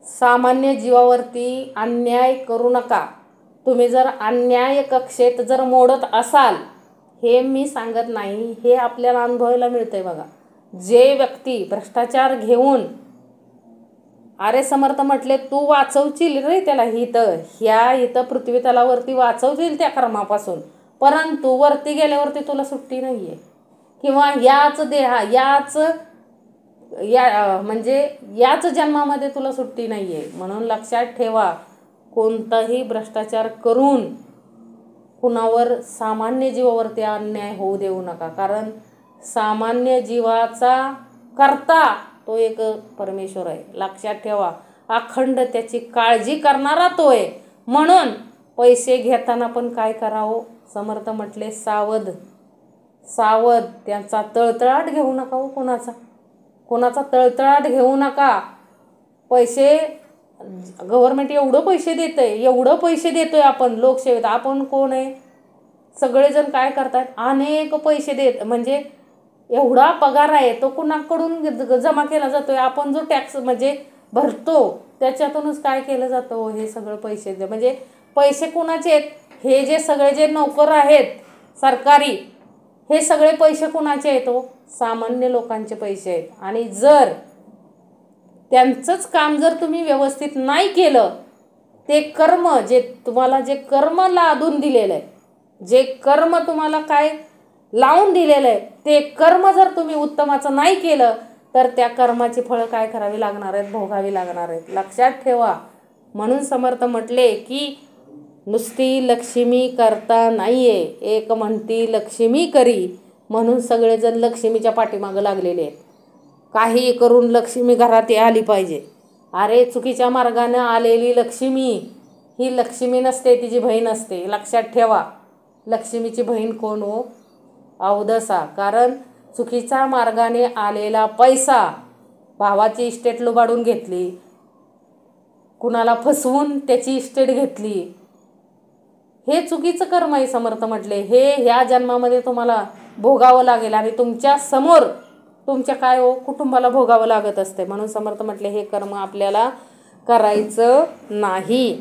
सामान्य जीवावरती अन्याय करू नका. तुम्ही जर अन्याय कक्षेत जर मोडत असाल, हे मी सांगत नाही, हे आपल्याला अनुभवायला मिळतंय बघा. जे व्यक्ती भ्रष्टाचार घेऊन, अरे समर्थ म्हटले तू वाचवशील रे त्याला, इथं पृथ्वी तलावरती वाचवतील त्या कर्मापासून, परंतु वरती गेल्यावरती तुला सुट्टी नाही आहे. किंवा याच जन्मामध्ये तुला सुट्टी नाही आहे. म्हणून लक्षात ठेवा, कोणताही भ्रष्टाचार करून कुणावर सामान्य जीवावरती अन्याय होऊ देऊ नका. कारण सामान्य जीवाचा करता तो एक परमेश्वर आहे. लक्षात ठेवा, अखंड त्याची काळजी करणारा तो आहे. म्हणून पैसे घेताना पण काय करावं, समर्थ म्हटले सावध सावध. त्यांचा तळतळाट घेऊ नका हो, कोणाचा तळतळाट घेऊ नका. पैसे गव्हर्नमेंट एवढं पैसे देतोय आपण लोकसेवेत. आपण कोण आहे, सगळेजण काय करतात, अनेक पैसे देत, म्हणजे एवढा पगार आहे तो कुणाकडून जमा केला जातोय. आपण जो टॅक्स म्हणजे भरतो त्याच्यातूनच काय केलं जातं, हे सगळं पैसे म्हणजे पैसे कुणाचे आहेत, हे जे सगळे जे नोकर आहेत सरकारी, हे सगळे पैसे कुणाचे आहेत, सामान्य लोकांचे पैसे आहेत. आणि जर त्यांचंच काम जर तुम्ही व्यवस्थित नाही केलं, ते कर्म जे तुम्हाला जे कर्म लादून दिलेलं आहे, जे कर्म तुम्हाला काय लावून दिलेलं आहे, ते कर्म जर तुम्ही उत्तमाचं नाही केलं तर त्या कर्माची फळं काय करावी लागणार आहेत, भोगावी लागणार आहेत. लक्षात ठेवा. म्हणून समर्थ म्हटले की नुसती लक्ष्मी करता नाहीये, एक म्हणती लक्ष्मी करी. म्हणून सगळेजण लक्ष्मीच्या पाठीमागं लागलेले आहेत. काही करून लक्ष्मी घरात आली पाहिजे. अरे चुकीच्या मार्गाने आलेली लक्ष्मी ही लक्ष्मी नसते, तिची बहीण असते. लक्षात ठेवा. लक्ष्मीची बहीण कोण हो, अवदसा. कारण चुकीच्या मार्गाने आलेला पैसा, भावाची इस्टेट लुबाडून घेतली, कुणाला फसवून त्याची इस्टेट घेतली, हे चुकीचं कर्म आहे. समर्थ म्हटले हे ह्या जन्मामध्ये तुम्हाला भोगावं लागेल आणि तुमच्या समोर तुमच्या काय हो कुटुंबाला भोगावं लागत असते. म्हणून समर्थ म्हटले हे कर्म आपल्याला करायचं नाही.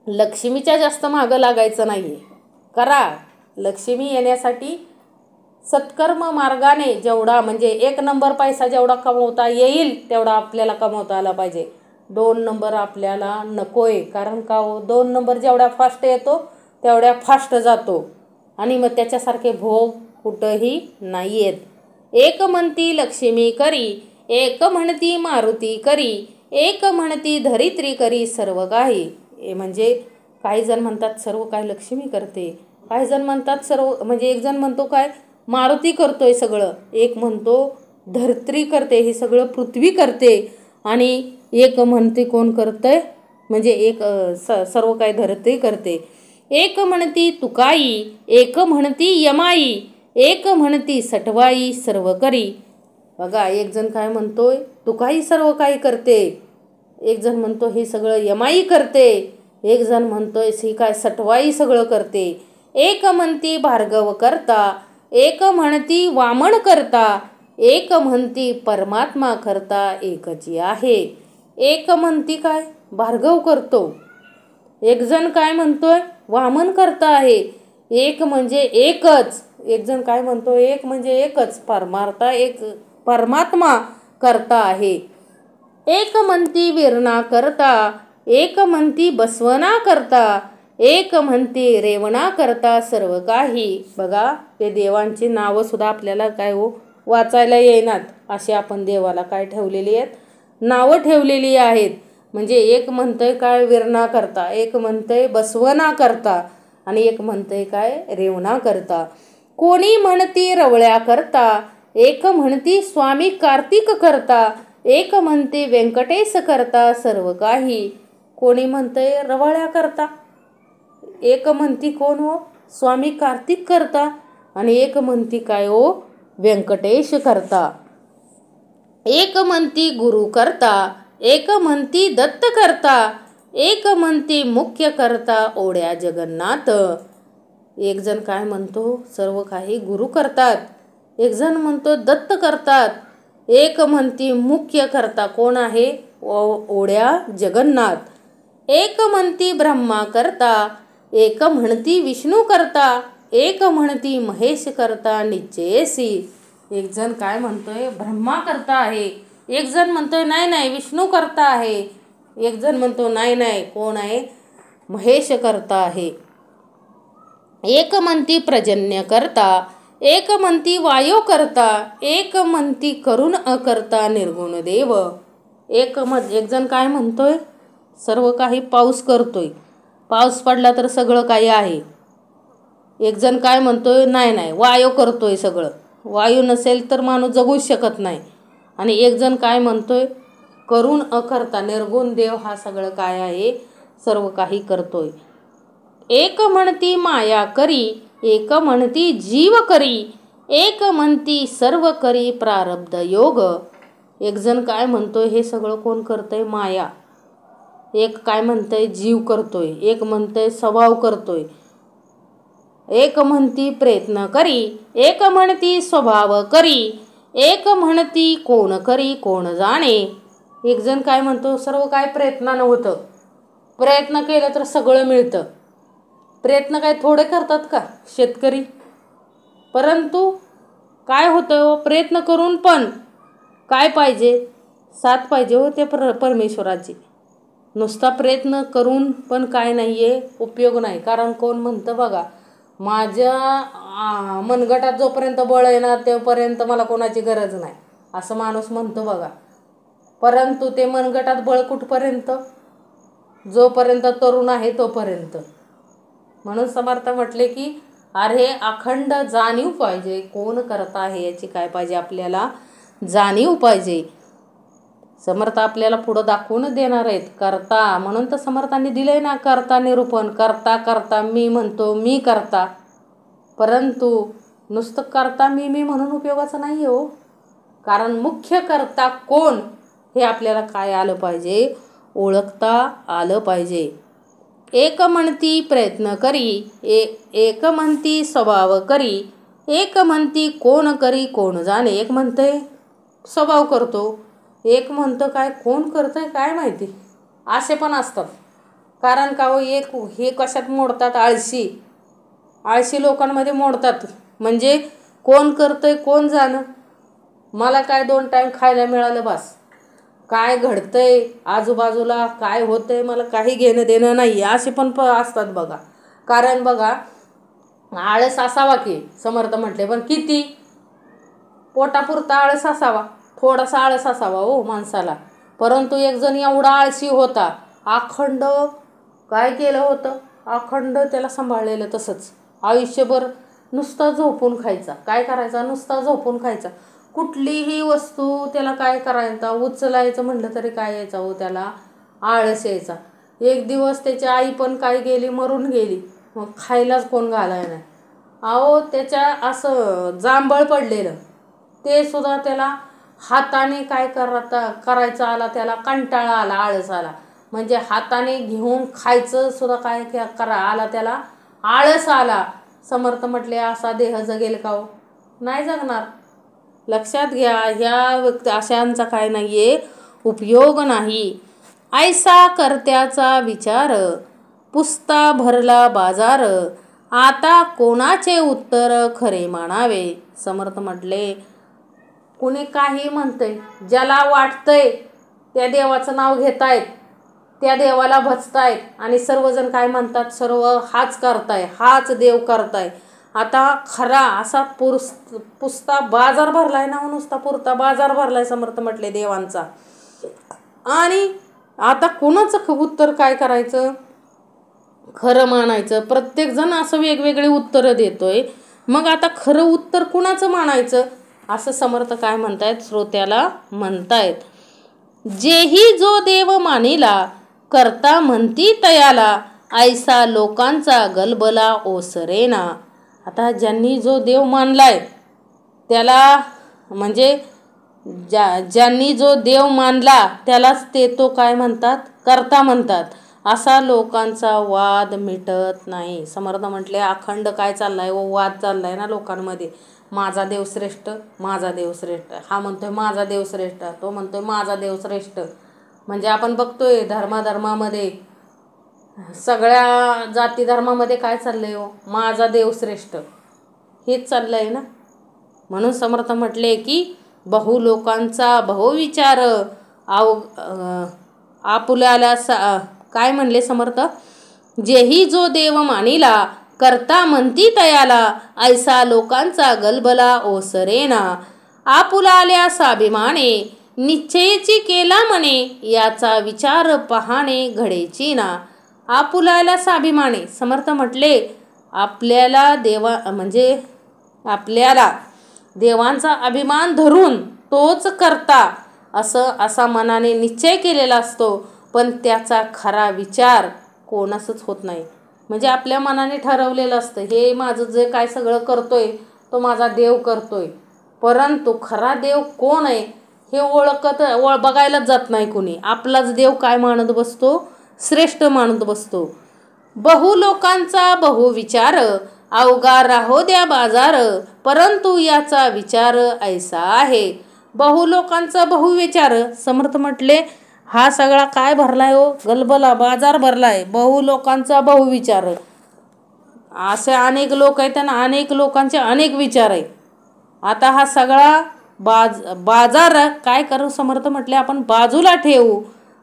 लक्ष्मीच्या जास्त मागं लागायचं नाही. करा. लक्ष्मी येण्यासाठी सत्कर्म मार्गाने जेवढा म्हणजे 1 नंबर पैसा जेवढा कमवता येईल तेवढा आपल्याला कमवता आला पाहिजे. 2 नंबर आपल्याला नकोय. कारण का हो, 2 नंबर जेवढा फास्ट येतो तेवढ्या फास्ट जातो आणि मग त्याच्यासारखे भोग कुठंही नाही आहेत. एक म्हणती लक्ष्मी करी, एक म्हणती मारुती करी, एक म्हणती धरित्री करी सर्व काही. म्हणजे काही जण म्हणतात सर्व काही लक्ष्मी करते, काही जण म्हणतात सर्व म्हणजे एक जण म्हणतो काय मारुती करतोय सगळं, एक म्हणतो धरित्री करते, हे सगळं पृथ्वी करते, आणि एक म्हणते कोण करतंय म्हणजे एक सर्व काही धरित्री करते. एक म्हणती तुकाई, एक म्हणती यमाई, एक म्हणती सटवाई सर्व करी. बघा एक जण काय म्हणतोय तुकाई सर्व काही करते, एक जण म्हणतो हे सगळं यमाई करते, एक जण म्हणतोय ही काय सटवाई सगळं करते. एक म्हणती भार्गव करता, एक म्हणती वामन करता, एक म्हणती परमात्मा करता एकची आहे. एक म्हणती काय भार्गव करतो, एक जण काय म्हणतोय वामन करता आहे, एक म्हणजे एकच, एक जण काय म्हणतो एक म्हणजे एकच परमात्मा करता आहे. एक म्हणती विरणा करता, एक म्हणती बसवना करता, एक म्हणती रेवणा करता सर्व काही. बघा ते देवांची नावं सुद्धा आपल्याला काय हो वाचायला येईनात, असे आपण देवाला काय ठेवलेली आहेत, नावं ठेवलेली आहेत. म्हणजे एक म्हणतंय काय विरणा करता, एक म्हणतंय बसवना करता, आणि एक म्हणतंय काय रेवणा करता. कोणी म्हणती रवळ्या करता, एक म्हणती स्वामी कार्तिक करता, एक म्हणते व्यंकटेश करता सर्व काही. कोणी म्हणतंय रवळ्या करता, एक म्हणती कोण हो स्वामी कार्तिक करता, आणि एक म्हणती काय हो व्यंकटेश करता. एक म्हणती गुरु करता, एक म्हणती दत्त करता, एक म्हणती मुख्य करता ओढ्या जगन्नाथ. एक जण काय म्हणतो सर्व काही गुरु करतात, एक जण म्हणतो दत्त करतात, एक म्हणती मुख्य करता कोण आहे ओढ्या जगन्नाथ. एक म्हणती ब्रह्मा करता, एक म्हणती विष्णू करता, एक म्हणती महेश करता निश्चयसी. एक जण काय म्हणतोय ब्रह्मा करता आहे, एक जण म्हणतोय नाही नाही विष्णू करता आहे, एक जण म्हणतो नाही नाही कोण आहे महेश करता आहे. एक म्हणती पर्जन्य करता, एक म्हणती वायू करता, एक म्हणती करुण अकर्ता निर्गुण देव. एक जण काय म्हणतोय सर्व काही पाऊस करतोय, पाऊस पडला तर सगळं काही आहे. एक जण काय म्हणतोय नाही नाही वायू करतोय सगळं, वायू नसेल तर माणूस जगूच शकत नाही. आणि एक जण काय म्हणतोय, करून अकर्ता, निर्गुण देव हा सगळं काय आहे, सर्व काही करतोय. एक म्हणती माया करी, एक म्हणती जीव करी, एक म्हणती सर्व करी प्रारब्ध योग. एक जण काय म्हणतोय, हे सगळं कोण करतंय, माया. एक काय म्हणतंय, जीव करतोय. एक म्हणतंय स्वभाव करतोय. एक म्हणती प्रयत्न करी, एक म्हणती स्वभाव करी, एक म्हणती कोण करी कोण जाणे. एक जण काय म्हणतो, सर्व काय प्रयत्नानं होतं, प्रयत्न केलं तर सगळं मिळतं. प्रयत्न काय थोडे करतात का शेतकरी? परंतु काय होतं, प्रयत्न करून पण काय पाहिजे, साथ पाहिजे हो ते परमेश्वराची. नुसता प्रयत्न करून पण काय नाही आहे, उपयोग नाही. कारण कोण म्हणतं बघा, माझ्या मनगटात जोपर्यंत बळ आहे ना तोपर्यंत मला कोणाची गरज नाही, असं माणूस म्हणतो बघा. परंतु ते मनगटात बळ कुठपर्यंत, जोपर्यंत तरुण आहे तोपर्यंत. म्हणून समर्थ म्हटले की अरे अखंड जाणीव पाहिजे, कोण करता आहे याची काय पाहिजे, आपल्याला जाणीव पाहिजे. समर्थ आपल्याला पुढं दाखवून देणार आहेत करता. म्हणून तर समर्थांनी दिलंय ना, करता निरूपण. करता करता मी म्हणतो मी करता, परंतु नुसतं करता मी म्हणून उपयोगाचं नाही हो. कारण मुख्य करता कोण हे आपल्याला काय आलं पाहिजे, ओळखता आलं पाहिजे. एक म्हणती प्रयत्न करी, एक म्हणती स्वभाव करी, एक म्हणती कोण करी कोण जाणे. एक म्हणतंय स्वभाव करतो, एक म्हणतं काय कोण करतंय काय माहिती. असे पण असतात. कारण का हो, एक हे कशात मोडतात, आळशी लोकांमध्ये मोडतात. म्हणजे कोण करतंय कोण जाणं, मला काय 2 टाईम खायला मिळालं बस, काय घडतंय आजूबाजूला काय होतंय मला काही घेणं देणं नाही, असे पण असतात बघा. कारण बघा, आळस असावा की समर्थ म्हटले, पण किती, पोटापुरता आळस असावा, थोडासा आळस असावा हो माणसाला. परंतु एक जण एवढा आळशी होता, अखंड काय केलं होतं, अखंड त्याला सांभाळलेलं तसंच आयुष्यभर. नुसता झोपून खायचा, काय करायचा, नुसता झोपून खायचा. कुठलीही वस्तू त्याला काय करायचा, उचलायचं म्हटलं तरी काय यायचा हो, त्याला आळस यायचा. एक दिवस त्याची आई पण काय गेली, मरून गेली, मग खायलाच कोण घालाय नाही. अहो त्याच्या असं जांभळ पडलेलं, ते सुद्धा त्याला हाताने काय करायचं आला, त्याला कंटाळा आला, आळस आला. म्हणजे हाताने घेऊन खायचं सुद्धा काय आला त्याला, आळस आला. समर्थ म्हटले असा देह जगेल का हो, नाही जगणार. लक्षात घ्या, ह्या अशांचा काय नाही आहे, उपयोग नाही. ऐसा करत्याचा विचार, पुसता भरला बाजार, आता कोणाचे उत्तर खरे मानावे. समर्थ म्हटले, कुणी काही म्हणतंय, ज्याला वाटतंय त्या देवाचं नाव घेतायत, त्या देवाला भजतायत, आणि सर्वजण काय म्हणतात, सर्व हाच करताय, हाच देव करताय. आता खरा असा पुसता बाजार भरलाय ना, नुसता पुरता बाजार भरलाय समर्थ म्हटले देवांचा. आणि आता कुणाचं उत्तर काय करायचं, खरं मानायचं. प्रत्येकजण असं वेगवेगळे उत्तरं देतोय, मग आता खरं उत्तर कुणाचं मानायचं, असं समर्थ काय म्हणतायत, श्रोत्याला म्हणतायत. जेही जो देव मानिला, करता म्हणती तयाला, ऐसा लोकांचा गलबला ओसरेना. आता ज्यांनी जो देव मानलाय त्याला, म्हणजे ज्यांनी जो देव मानला त्यालाच ते तो काय म्हणतात, करता म्हणतात. असा लोकांचा वाद मिटत नाही. समर्थ म्हटले अखंड काय चाललाय व वाद चाललाय ना लोकांमध्ये, माझा देव श्रेष्ठ, माझा देव श्रेष्ठ. हा म्हणतोय माझा देव श्रेष्ठ, तो म्हणतोय माझा देव श्रेष्ठ. म्हणजे आपण बघतोय धर्मामध्ये, सगळ्या जाती धर्मामध्ये काय चाललंय हो, माझा देव श्रेष्ठ, हेच चाललंय ना. म्हणून समर्थ म्हटले की बहु लोकांचा बहुविचार, आपुल्याला काय म्हणले समर्थ, जेही जो देव मानिला, करता म्हणती तयाला, ऐसा लोकांचा गलबला ओसरेना. आपुलाल्या स्वाभिमाने, निश्चयची केला मने, याचा विचार पहाणे घडेची ना. आपुलाल्या स्वाभिमाने, समर्थ म्हटले आपल्याला आपल्याला देवांचा अभिमान धरून तोच करता असा मनाने निश्चय केलेला असतो, पण त्याचा खरा विचार कोणासच होत नाही. म्हणजे आपल्या मनाने ठरवलेलं असतं, हे माझं जे काय सगळं करतोय तो माझा देव करतोय, परंतु खरा देव कोण आहे हे बघायलाच जात नाही कुणी. आपलाच देव काय मानत बसतो, श्रेष्ठ मानत बसतो. बहु लोकांचा बहु विचार, अवघा राहो द्या बाजार, परंतु याचा विचार ऐसा आहे. बहु लोकांचा बहुविचार, समर्थ म्हटले हा सगळा काय भरलाय हो, गलबला बाजार भरलाय. बहु लोकांचा बहुविचार, असे अनेक लोक आहेत आणि अनेक लोकांचे अनेक विचार आहेत. आता हा सगळा बाजार काय करू, समर्थ म्हटले आपण बाजूला ठेवू,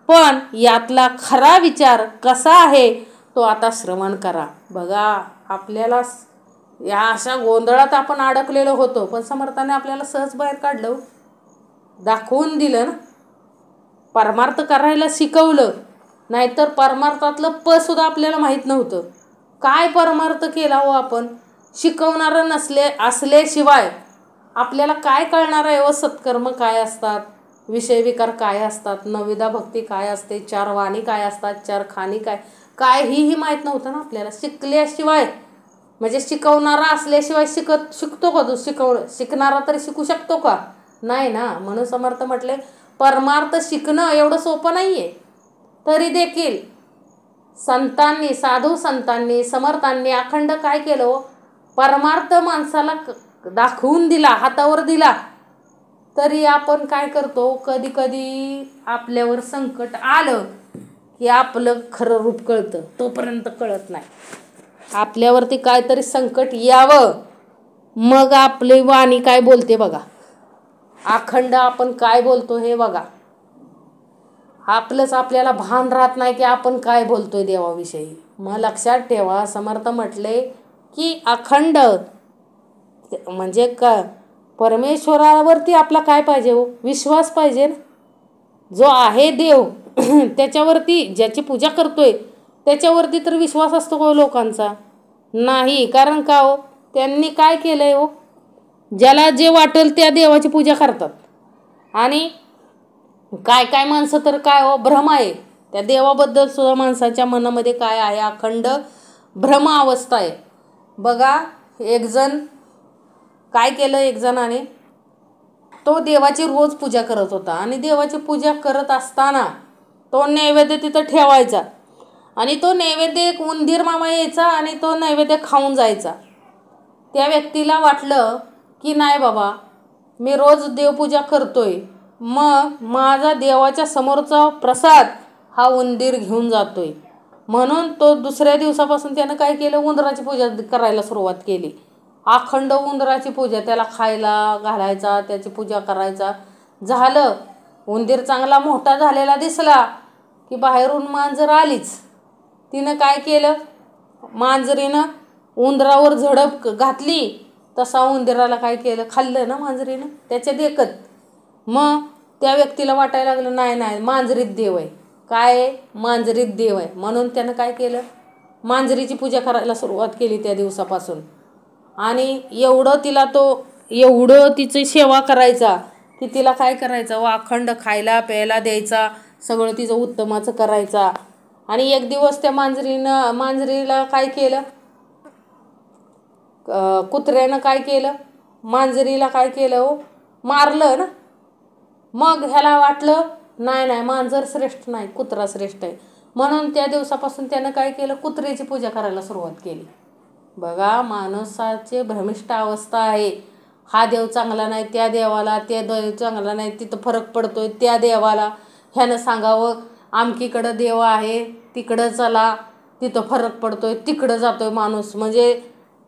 पण यातला खरा विचार कसा आहे तो आता श्रवण करा. बघा, आपल्याला या अशा गोंधळात आपण अडकलेलो होतो, पण समर्थाने आपल्याला सहज बाहेर काढलं, दाखवून दिलं ना, परमार्थ करायला शिकवलं. नाहीतर परमार्थातलं सुद्धा आपल्याला माहीत नव्हतं. काय परमार्थ केला हो आपण, शिकवणारं असल्याशिवाय आपल्याला काय कळणार आहे व सत्कर्म काय असतात, विषय विकार काय असतात, नविदा भक्ती काय असते, 4 वाणी काय असतात, 4 खाणी काय ही माहीत नव्हतं ना आपल्याला. शिकल्याशिवाय म्हणजे शिकवणारा असल्याशिवाय शिकतो का तू, शिकणारा तरी शिकू शकतो का, नाही ना. म्हणून समर्थ म्हटले परमार्थ शिकणं एवढं सोपं नाही आहे. तरी देखील संतांनी, साधू संतांनी, समर्थांनी अखंड काय केलं, परमार्थ माणसाला दाखवून दिला, हातावर दिला. तरी आपण काय करतो, कधी कधी आपल्यावर संकट आलं की आपलं खरं रूप कळतं, तोपर्यंत कळत नाही. आपल्यावरती काहीतरी संकट यावं, मग आपली वाणी काय बोलते बघा, अखंड आपण काय बोलतो हे बघा. आपल्याला भान राहत नाही की आपण काय बोलतोय देवाविषयी. मग लक्षात ठेवा, समर्थ म्हटले की अखंड म्हणजे परमेश्वरावरती आपला काय पाहिजे हो, विश्वास पाहिजे ना. जो आहे देव त्याच्यावरती, ज्याची पूजा करतोय त्याच्यावरती तर विश्वास असतो का लोकांचा, नाही. कारण का हो, त्यांनी काय केलंय हो, ज्याला जे वाटेल त्या देवाची पूजा करतात. आणि काय माणसं तर काय हो, भ्रम आहे त्या देवाबद्दल सुद्धा. माणसाच्या मनामध्ये काय आहे, अखंड भ्रम अवस्था आहे. बघा, एक जण काय केलं, एक जणाने तो देवाची रोज पूजा करत होता, आणि देवाची पूजा करत असताना तो नैवेद्य तिथं ठेवायचा, आणि तो नैवेद्य एक उंदीर मामा यायचा आणि तो नैवेद्य खाऊन जायचा. त्या व्यक्तीला वाटलं की नाही बाबा, मी रोज देवपूजा करतोय, मग माझा देवाच्या समोरचा प्रसाद हा उंदीर घेऊन जातोय. म्हणून तो दुसऱ्या दिवसापासून त्यानं काय केलं, उंदराची पूजा करायला सुरुवात केली. अखंड उंदराची पूजा, त्याला खायला घालायचा, त्याची पूजा करायचा. झालं, उंदीर चांगला मोठा झालेला दिसला की बाहेरून मांजर आलीच. तिनं काय केलं, मांजरीनं उंदरावर झडप घातली, तसा उंदराला काय केलं, खाल्लं ना मांजरीनं त्याच्या देखत. मग त्या व्यक्तीला वाटायला लागलं नाही मांजरीत देव आहे, काय मांजरीत देव आहे. म्हणून त्यानं काय केलं, मांजरीची पूजा करायला सुरुवात केली त्या दिवसापासून. आणि एवढं तिची सेवा करायचा की तिला काय करायचं, अखंड खायला प्यायला द्यायचा, सगळं तिचं उत्तमाचं करायचा. आणि एक दिवस त्या मांजरीला काय केलं, कुत्र्यानं काय केलं, मांजरीला काय केलं हो, मारलं ना. मग ह्याला वाटलं नाही मांजर श्रेष्ठ नाही, कुत्रा श्रेष्ठ आहे. म्हणून त्या दिवसापासून त्यानं काय केलं, कुत्र्याची पूजा करायला सुरुवात केली. बघा, माणसाची भ्रमिष्ट अवस्था आहे. हा देव चांगला नाही त्या देवाला, त्या देव चांगला नाही तिथं फरक पडतोय त्या देवाला. ह्यानं सांगावं आमकीकडं देव आहे, तिकडं चला, तिथं फरक पडतोय, तिकडं जातोय माणूस. म्हणजे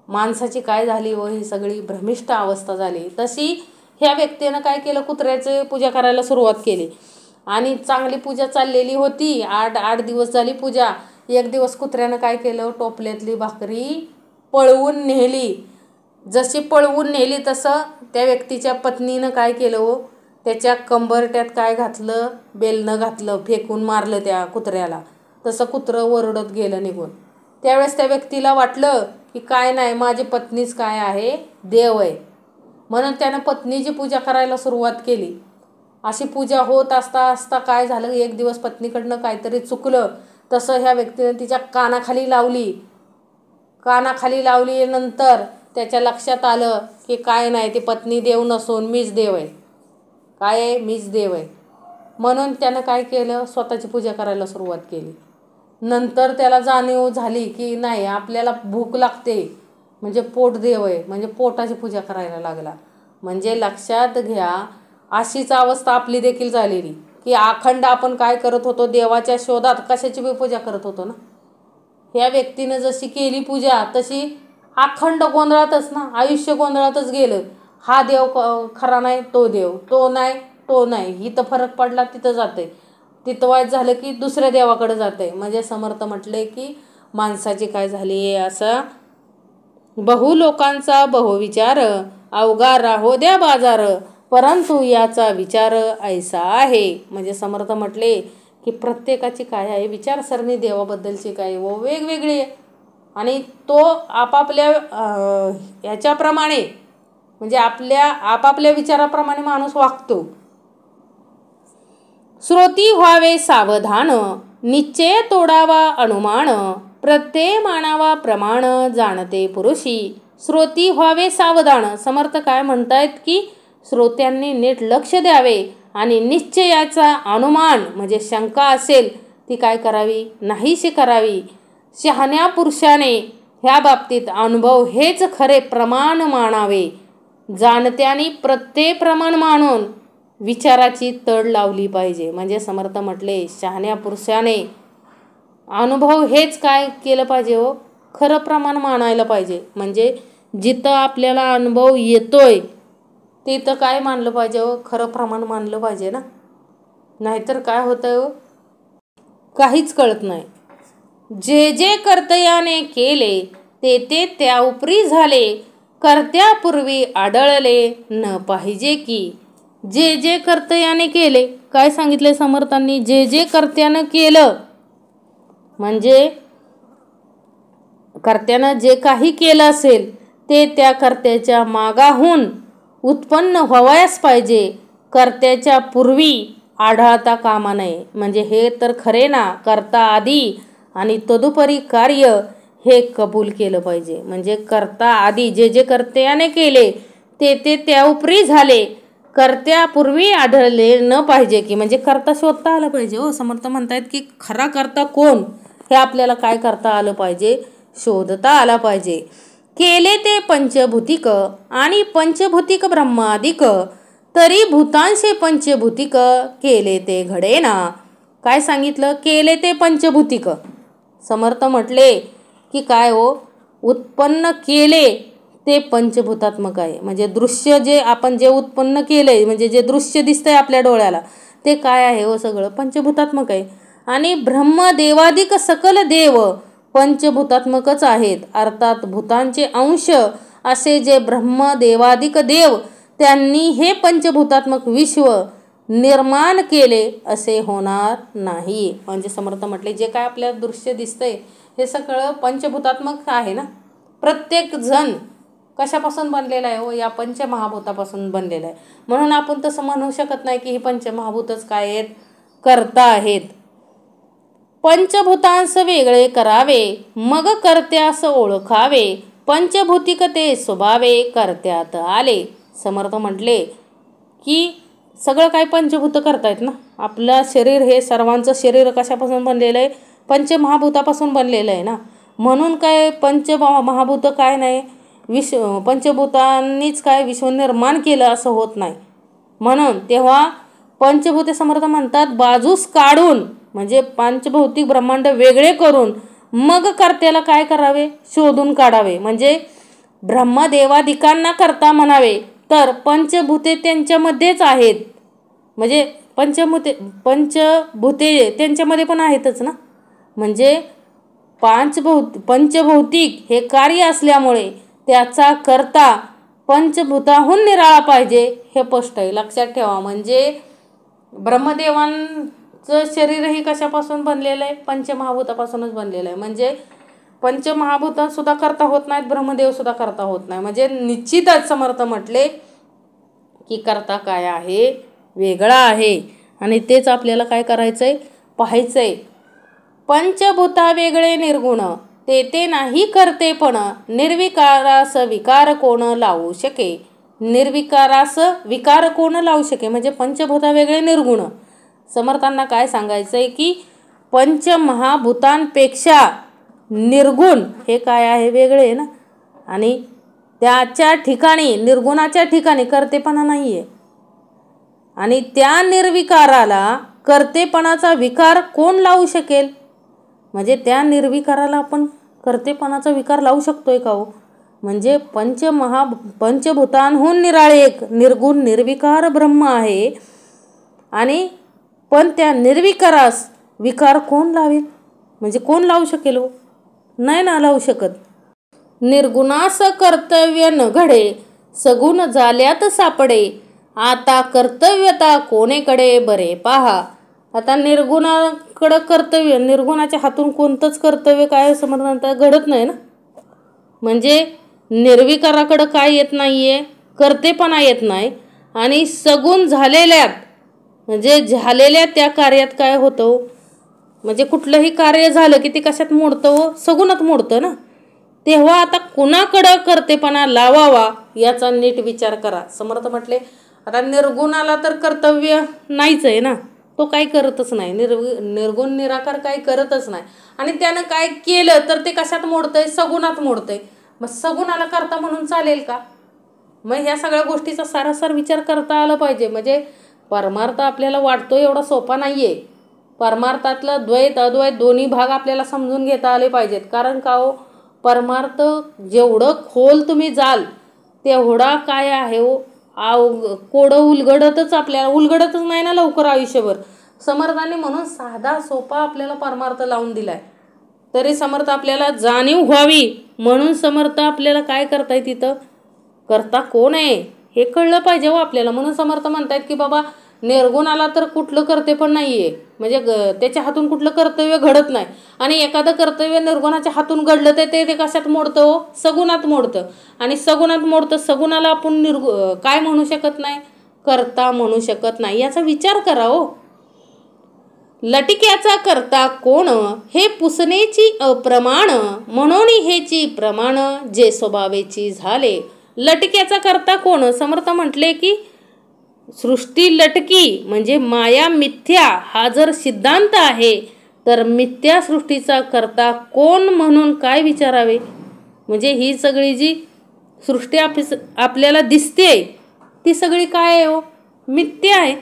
माणसाची काय झाली व ही सगळी भ्रमिष्ट अवस्था झाली. तशी ह्या व्यक्तीनं काय केलं, कुत्र्याची पूजा करायला सुरुवात केली. आणि चांगली पूजा चाललेली होती, 8 दिवस झाली पूजा. एक दिवस कुत्र्यानं काय केलं, टोपल्यातली भाकरी पळवून नेली. जशी पळवून नेली तसं त्या व्यक्तीच्या पत्नीनं काय केलं हो, त्याच्या कंबरट्यात काय घातलं, बेलनं घातलं, फेकून मारलं त्या कुत्र्याला. तसं कुत्रं ओरडत गेलं निघून. त्यावेळेस त्या व्यक्तीला वाटलं की काय नाही, माझी पत्नीच काय आहे, देव आहे. म्हणून त्यानं पत्नीची पूजा करायला सुरुवात केली. अशी पूजा होत असता असता काय झालं, एक दिवस पत्नीकडनं काहीतरी चुकलं. तसं ह्या व्यक्तीनं तिच्या कानाखाली लावली. कानाखाली लावलीनंतर त्याच्या लक्षात आलं की काय नाही, ती पत्नी देव नसून मीच देव आहे. काय आहे? मीच देव आहे. म्हणून त्यानं काय केलं, स्वतःची पूजा करायला सुरुवात केली. नंतर त्याला जाणीव झाली की नाही, आपल्याला भूक लागते म्हणजे पोट देव आहे, म्हणजे पोटाची पूजा करायला लागला. म्हणजे लक्षात घ्या, अशीच अवस्था आपली देखील झालेली की अखंड आपण काय करत होतो, देवाच्या शोधात कशाची बी पूजा करत होतो ना. ह्या व्यक्तीनं जशी केली पूजा तशी अखंड गोंधळातच ना, आयुष्य गोंधळातच गेलं. हा देव खरा नाही, तो देव, तो नाही, तो नाही, इथं फरक पडला तिथं जाते, तिथं वाईट झालं की दुसऱ्या देवाकडे जाते. म्हणजे समर्थ म्हटले की माणसाची काय झाली, असं बहु लोकांचा बहुविचार, अवघा राहो द्या बाजार, परंतु याचा विचार ऐसा आहे. म्हणजे समर्थ म्हटले की प्रत्येकाची काय आहे विचारसरणी देवाबद्दलची काय व वेगवेगळी आहे. आणि तो आपापल्या ह्याच्याप्रमाणे म्हणजे आपापल्या विचाराप्रमाणे माणूस वागतो. श्रोती व्हावे सावधान, निश्चय तोडावा अनुमान, प्रत्यय मानावा प्रमाण, जाणते पुरुषी. श्रोती व्हावे सावधान. समर्थ काय म्हणतायत की श्रोत्यांनी नीट लक्ष द्यावे आणि निश्चयाचा अनुमान म्हणजे शंका असेल ती काय करावी, नाहीशी करावी. शहाण्या पुरुषाने ह्या बाबतीत अनुभव हेच खरे प्रमाण मानावे. जाणत्यानी प्रत्यय प्रमाण मानून विचाराची तड लावली पाहिजे. म्हणजे समर्थ म्हटले शहाण्या पुरुषाने अनुभव हेच काय केलं पाहिजे हो, खरं प्रमाण मानायला पाहिजे. म्हणजे जिथं आपल्याला अनुभव येतोय तिथं काय मानलं पाहिजे हो, खरं प्रमाण मानलं पाहिजे ना. नाहीतर काय होतंय हो, काहीच कळत नाही. जे जे कर्तयाने केले ते ते त्या उपरी झाले, कर्त्यापूर्वी आढळले न पाहिजे की. जे जे कर्तयाने केले, काय सांगितले समर्थांनी, जे जे कर्त्यानं केलं म्हणजे कर्त्यानं जे काही केलं असेल ते त्या कर्त्याच्या मागाहून उत्पन्न व्हावयास पाहिजे, कर्त्याच्या पूर्वी आढळता कामा नये. म्हणजे हे तर खरे ना, कर्ता आधी आणि तदुपरी कार्य हे कबूल केलं पाहिजे. म्हणजे कर्ता आधी जे जे कर्त्याने केले ते ते त्या उपरी झाले, कर्त्यापूर्वी आढळले न पाहिजे की. म्हणजे कर्ता शोधता आलं पाहिजे हो. समर्थ म्हणतायत की खरा कर्ता कोण हे आपल्याला काय करता आलं पाहिजे, शोधता आला पाहिजे. केले ते पंचभूतिक आणि पंचभूतिक ब्रह्मादिक, तरी भूतांशे पंचभूतिक केले ते घडेना. काय सांगितलं, केले ते पंचभूतिक. समर्थ म्हटले की काय हो, उत्पन्न केले ते पंचभूतात्मक आहे. म्हणजे दृश्य जे आपण जे उत्पन्न केलंय म्हणजे जे दृश्य दिसतंय आपल्या डोळ्याला ते काय आहे हो, सगळं पंचभूतात्मक आहे. आणि ब्रह्मदेवादिक सकल देव पंचभूतात्मकच आहेत. अर्थात भूतांचे अंश असे जे ब्रह्मदेवादिक देव त्यांनी हे पंचभूतात्मक विश्व निर्माण केले असे होणार नाही. म्हणजे समर्थ म्हटले जे काय आपल्याला दृश्य दिसतंय हे सगळं पंचभूतात्मक आहे ना. प्रत्येक जण कशापासून बनलेला आहे हो, या पंचमहाभूतापासून बनलेला आहे. म्हणून आपण तसं म्हणू शकत नाही की ही पंचमहाभूतच काय आहेत, कर्ता आहेत. पंचभूतांस वेगळे करावे मग कर्त्यास ओळखावे, पंचभूतिक ते स्वभावे कर्त्यात आले. समर्थ म्हटले की सगळं काय पंचभूत करतायत ना. आपलं शरीर हे सर्वांचं शरीर कशापासून बनलेलं आहे, पंचमहाभूतापासून बनलेलं आहे ना. म्हणून काय पंचमहाभूत काय नाही, पंचभूतांनीच काय विश्व निर्माण केलं असं होत नाही. म्हणून तेव्हा पंचभूते समर्थ म्हणतात बाजूस काढून म्हणजे पंचभौतिक ब्रह्मांड वेगळे करून मग कर्त्याला काय करावे, शोधून काढावे. म्हणजे ब्रह्मदेवादिकांना कर्ता म्हणावे तर पंचभूते त्यांच्यामध्येच आहेत. म्हणजे पंचभूते त्यांच्यामध्ये पण आहेतच ना. म्हणजे पंचभौतिक हे कार्य असल्यामुळे त्याचा कर्ता पंचभूताहून निराळा पाहिजे हे स्पष्ट आहे, लक्षात ठेवा. म्हणजे ब्रह्मदेवांचं शरीरही कशापासून बनलेलं आहे, पंचमहाभूतापासूनच बनलेलं आहे. म्हणजे पंचमहाभूत सुद्धा करता होत नाहीत, ब्रह्मदेव सुद्धा करता होत नाही. म्हणजे निश्चितच समर्थ म्हटले की करता काय आहे, वेगळा आहे. आणि तेच आपल्याला काय करायचं आहे, पाहायचं आहे. पंचभूता वेगळे निर्गुण, ते नाही करतेपण, निर्विकारास विकार कोण लावू शके. निर्विकारास विकार कोण लावू शके म्हणजे पंचभूता वेगळे निर्गुण. समर्थांना काय सांगायचं आहे की पंचमहाभूतांपेक्षा निर्गुण हे काय आहे, वेगळे आहे ना. आणि त्याच्या ठिकाणी, निर्गुणाच्या ठिकाणी करतेपणा नाही आहे. आणि त्या निर्विकाराला करतेपणाचा विकार कोण लावू शकेल. म्हणजे त्या निर्विकाराला आपण करतेपणाचा विकार लावू शकतोय का हो. म्हणजे पंचभूतांहून निराळे एक निर्गुण निर्विकार ब्रह्म आहे. आणि पण त्या निर्विकारास विकार कोण लावेल, म्हणजे कोण लावू शकेल हो, नाही ना लावू शकत. निर्गुणास कर्तव्य न घडे, सगुण झाल्यात सापडे, आता कर्तव्यता कोणेकडे बरे पहा. आता निर्गुणाकडं कर्तव्य, निर्गुणाच्या हातून कोणतंच कर्तव्य काय समजण्यात घडत नाही ना. म्हणजे निर्विकाराकडं काय येत नाहीये, कर्तेपणा येत नाही. आणि सगुण झालेल्यात म्हणजे झालेल्या त्या कार्यात काय होतं, म्हणजे कुठलंही कार्य झालं की ते कशात मोडतं हो, सगुणात मोडतं ना. तेव्हा आता कुणाकडं कर्तेपणा लावावा याचा नीट विचार करा. समर्थ म्हटले आता निर्गुणाला तर कर्तव्य नाहीच आहे ना, तो काही करतच नाही. निर्गुण निराकार काही करतच नाही. आणि त्यानं काय केलं तर ते कशात मोडतंय, सगुणात मोडतंय. मग सगुणाला करता म्हणून चालेल का. मग ह्या सगळ्या गोष्टीचा सारासार विचार करता आला पाहिजे. म्हणजे परमार्थ आपल्याला वाटतो एवढा सोपा नाहीये. परमार्थातलं द्वैत अद्वैत दोन्ही भाग आपल्याला समजून घेता आले पाहिजेत. कारण का हो, परमार्थ जेवढं खोल तुम्ही जाल तेवढा काय आहे हो, कोडं उलगडतच, आपल्याला उलगडतच नाही ना लवकर आयुष्यभर. समर्थांनी म्हणून साधा सोपा आपल्याला परमार्थ लावून दिलाय. तरी समर्थ आपल्याला जाणीव व्हावी म्हणून समर्थ आपल्याला काय करताय, तिथं करता कोण आहे हे कळलं पाहिजे हो आपल्याला. म्हणून समर्थ म्हणतायत की बाबा निर्गुणाला तर कुठलं कर्तव्य पण नाहीये, म्हणजे त्याच्या हातून कुठलं कर्तव्य घडत नाही. आणि एखादं कर्तव्य निर्गुणाच्या हातून घडलं तर ते कशात मोडतं हो, सगुणात मोडतं. आणि सगुणात मोडतं, सगुणाला आपण काय म्हणू शकत नाही, कर्ता म्हणू शकत नाही. याचा विचार करा हो. लटिक्याचा करता कोण, हे पुसनेची अप्रमाण, म्हणून हेची प्रमाण जे स्वभावेची झाले. लटक्याचा करता कोण, समर्थ म्हटले की सृष्टी लटकी म्हणजे माया मिथ्या हा जर सिद्धांत आहे तर मिथ्या सृष्टीचा करता कोण म्हणून काय विचारावे. म्हणजे ही सगळी जी सृष्टी आपल्याला दिसते ती सगळी काय आहे हो, मिथ्या आहे.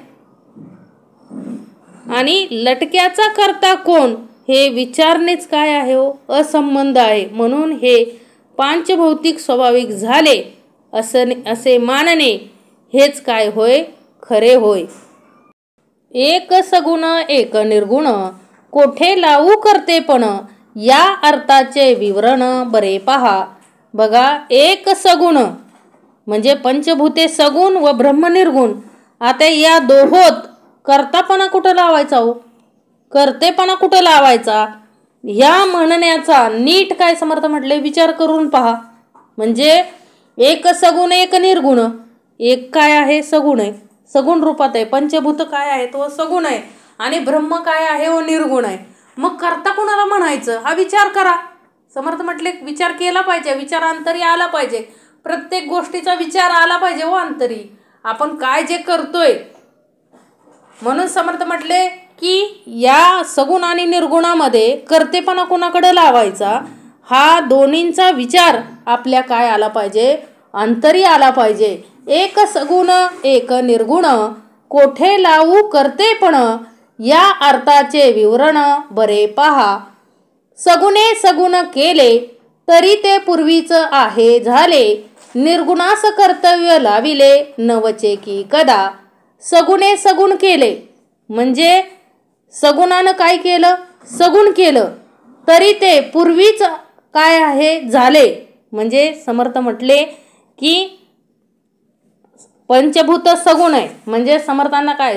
आणि लटक्याचा करता कोण हे विचारणेच काय आहे हो, असंबंध आहे. म्हणून हे पांचभौतिक स्वाभाविक झाले असे मानणे हेच काय होय, खरे होय. एक सगुण एक निर्गुण, कोठे लावू कर्तेपण, या अर्थाचे विवरण बरे पहा. बघा, एक सगुण म्हणजे पंचभूते सगुण व ब्रह्म निर्गुण. आता या दोहोत कर्तापणा कुठं लावायचा हो, कर्तेपणा कुठं लावायचा, ह्या म्हणण्याचा नीट काय समर्थ म्हटले विचार करून पहा. म्हणजे एक सगुण एक निर्गुण, एक काय आहे, सगुण आहे, सगुण रूपात आहे. पंचभूत काय आहे, तो सगुण आहे. आणि ब्रह्म काय आहे, हो निर्गुण आहे. मग करता कुणाला म्हणायचं हा विचार करा. समर्थ म्हटले विचार केला पाहिजे, विचार अंतरी आला पाहिजे. प्रत्येक गोष्टीचा विचार आला पाहिजे हो अंतरी, आपण काय जे करतोय. म्हणून समर्थ म्हटले की या सगुण आणि निर्गुणामध्ये कर्तेपणा कोणाकडे लावायचा हा दोन्हींचा विचार आपल्या काय आला पाहिजे, अंतरी आला पाहिजे. एक सगुण एक निर्गुण, कोठे लावू कर्तेपण, या अर्थाचे विवरण बरे पहा. सगुणे सगुण केले तरी ते पूर्वीच आहे झाले, निर्गुणास कर्तव्य लाविले नवचे की कदा. सगुणे सगुण केले म्हणजे सगुणानं काय केलं, सगुण केलं तरी ते पूर्वीच काय आहे झाले. म्हणजे समर्थ म्हटले की पंचभूत सगुण आहे म्हणजे समर्थांना काय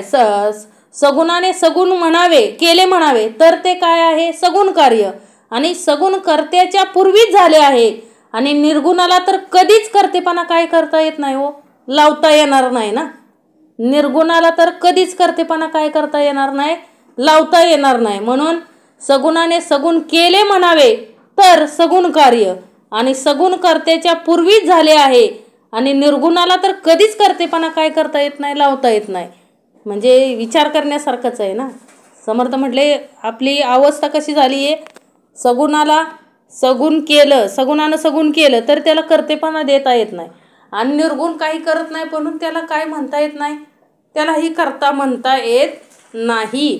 सगुणाने सगुण म्हणावे, केले म्हणावे तर ते काय आहे, सगुण कार्य. आणि सगुण कर्त्याच्या पूर्वीच झाले आहे. आणि निर्गुणाला तर कधीच कर्तेपणा काय करता येत नाही हो, लावता येणार नाही ना. निर्गुणाला तर कधीच कर्तेपणा काय करता येणार नाही, लावता येणार नाही. म्हणून सगुणाने सगुण केले म्हणावे तर सगुण कार्य, आणि सगुण कर्त्याच्या पूर्वीच झाले आहे. आणि निर्गुणाला तर कधीच कर्तेपणा काय करता येत नाही, लावता येत नाही. म्हणजे विचार करण्यासारखंच आहे ना. समर्थ म्हटले आपली अवस्था कशी झाली आहे, सगुणाला सगुण केलं, सगुणानं सगुण केलं तर त्याला कर्तेपणा देता येत नाही. आणि निर्गुण काही करत नाही म्हणून त्याला काय म्हणता येत नाही, त्यालाही कर्ता म्हणता येत नाही.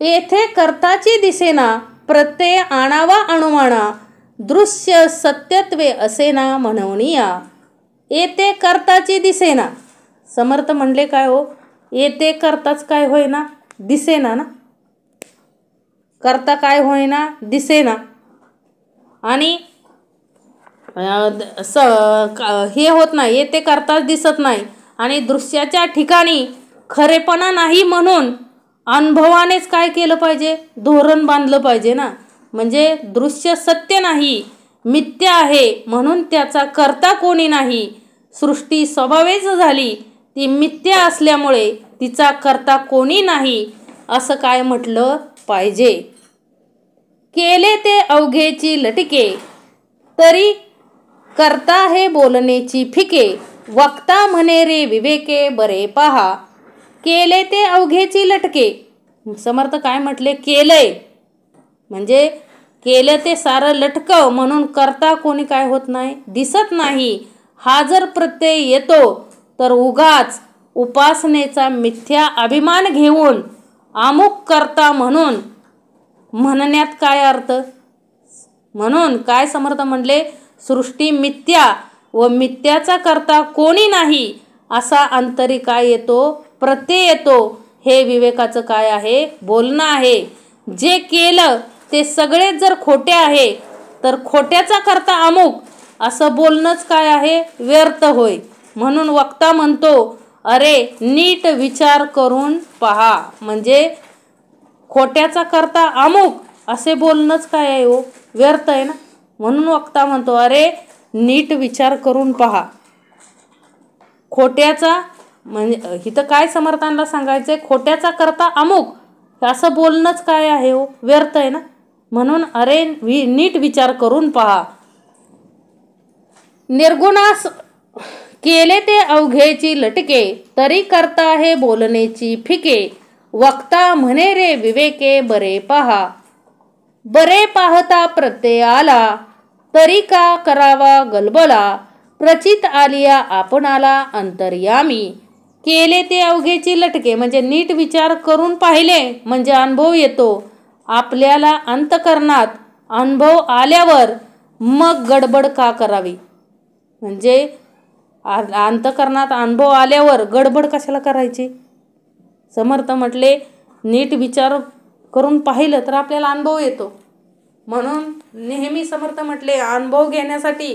येथे कर्ताची दिसेना प्रत्यय आणावा अनुमाना, दृश्य सत्यत्वे असेना म्हणवनिया. येथे कर्ताची दिसेना. समर्थ म्हणले काय हो, येथे कर्ताच काय होईना, दिसेना ना. कर्ता काय होईना, दिसेना. आणि हे होत नाही, येथे कर्ताच दिसत नाही. आणि दृश्याच्या ठिकाणी खरेपणा नाही म्हणून अनुभवानेच काय केलं पाहिजे, धोरण बांधलं पाहिजे ना. म्हणजे दृश्य सत्य नाही, मिथ्या आहे म्हणून त्याचा कर्ता कोणी नाही. सृष्टी स्वभावेच झाली ती मिथ्या असल्यामुळे तिचा कर्ता कोणी नाही, असं काय म्हटलं पाहिजे. केले ते अवघेची लटके तरी कर्ता हे बोलण्याची फिके, वक्ता म्हणे रे विवेके बरे पहा. केले ते अवघेची लटके. समर्थ काय म्हटले, केलंय म्हणजे केलं ते सारं लटकं म्हणून कर्ता कोणी काय होत नाही, दिसत नाही. हा जर प्रत्यय येतो तर उगाच उपासनेचा मिथ्या अभिमान घेऊन अमुक कर्ता म्हणून म्हणण्यात काय अर्थ. म्हणून काय समर्थ म्हणले, सृष्टी मिथ्या व मिथ्याचा कर्ता कोणी नाही असा अंतरी काय येतो, प्रत्यय येतो. हे विवेकाचं काय आहे, बोलणं आहे. जे केलं ते सगळेच जर खोटे आहे तर खोट्याचा कर्ता अमुक असं बोलणंच काय आहे, व्यर्थ होय. म्हणून वक्ता म्हणतो अरे नीट विचार करून पहा. म्हणजे खोट्याचा कर्ता अमुक असे बोलणंच काय आहे हो, व्यर्थ आहे ना. म्हणून वक्ता म्हणतो अरे नीट विचार करून पहा. खोट्याचा म्हणजे इथं काय समर्थांना सांगायचंय, खोट्याचा कर्ता अमुक असं बोलणंच काय आहे हो, व्यर्थ आहे ना. म्हणून अरे नीट विचार करून पहा. निर्गुणास केले ते अवघेची लटके तरी कर्ता हे बोलण्याची फिके, वक्ता म्हणे रे विवेके बरे पहा. बरे पाहता प्रत्यय आला तरी का करावा गलबला, प्रचित आलिया आपणाला अंतर्यामी. केले ते अवघेची लटके म्हणजे नीट विचार करून पाहिले म्हणजे अनुभव येतो. आपल्याला अंतकरणात अनुभव आल्यावर मग गडबड का करावी. म्हणजे अंतकरणात अनुभव आल्यावर गडबड कशाला करायची. समर्थ म्हटले नीट विचार करून पाहिलं तर आपल्याला अनुभव येतो. म्हणून नेहमी समर्थ म्हटले अनुभव घेण्यासाठी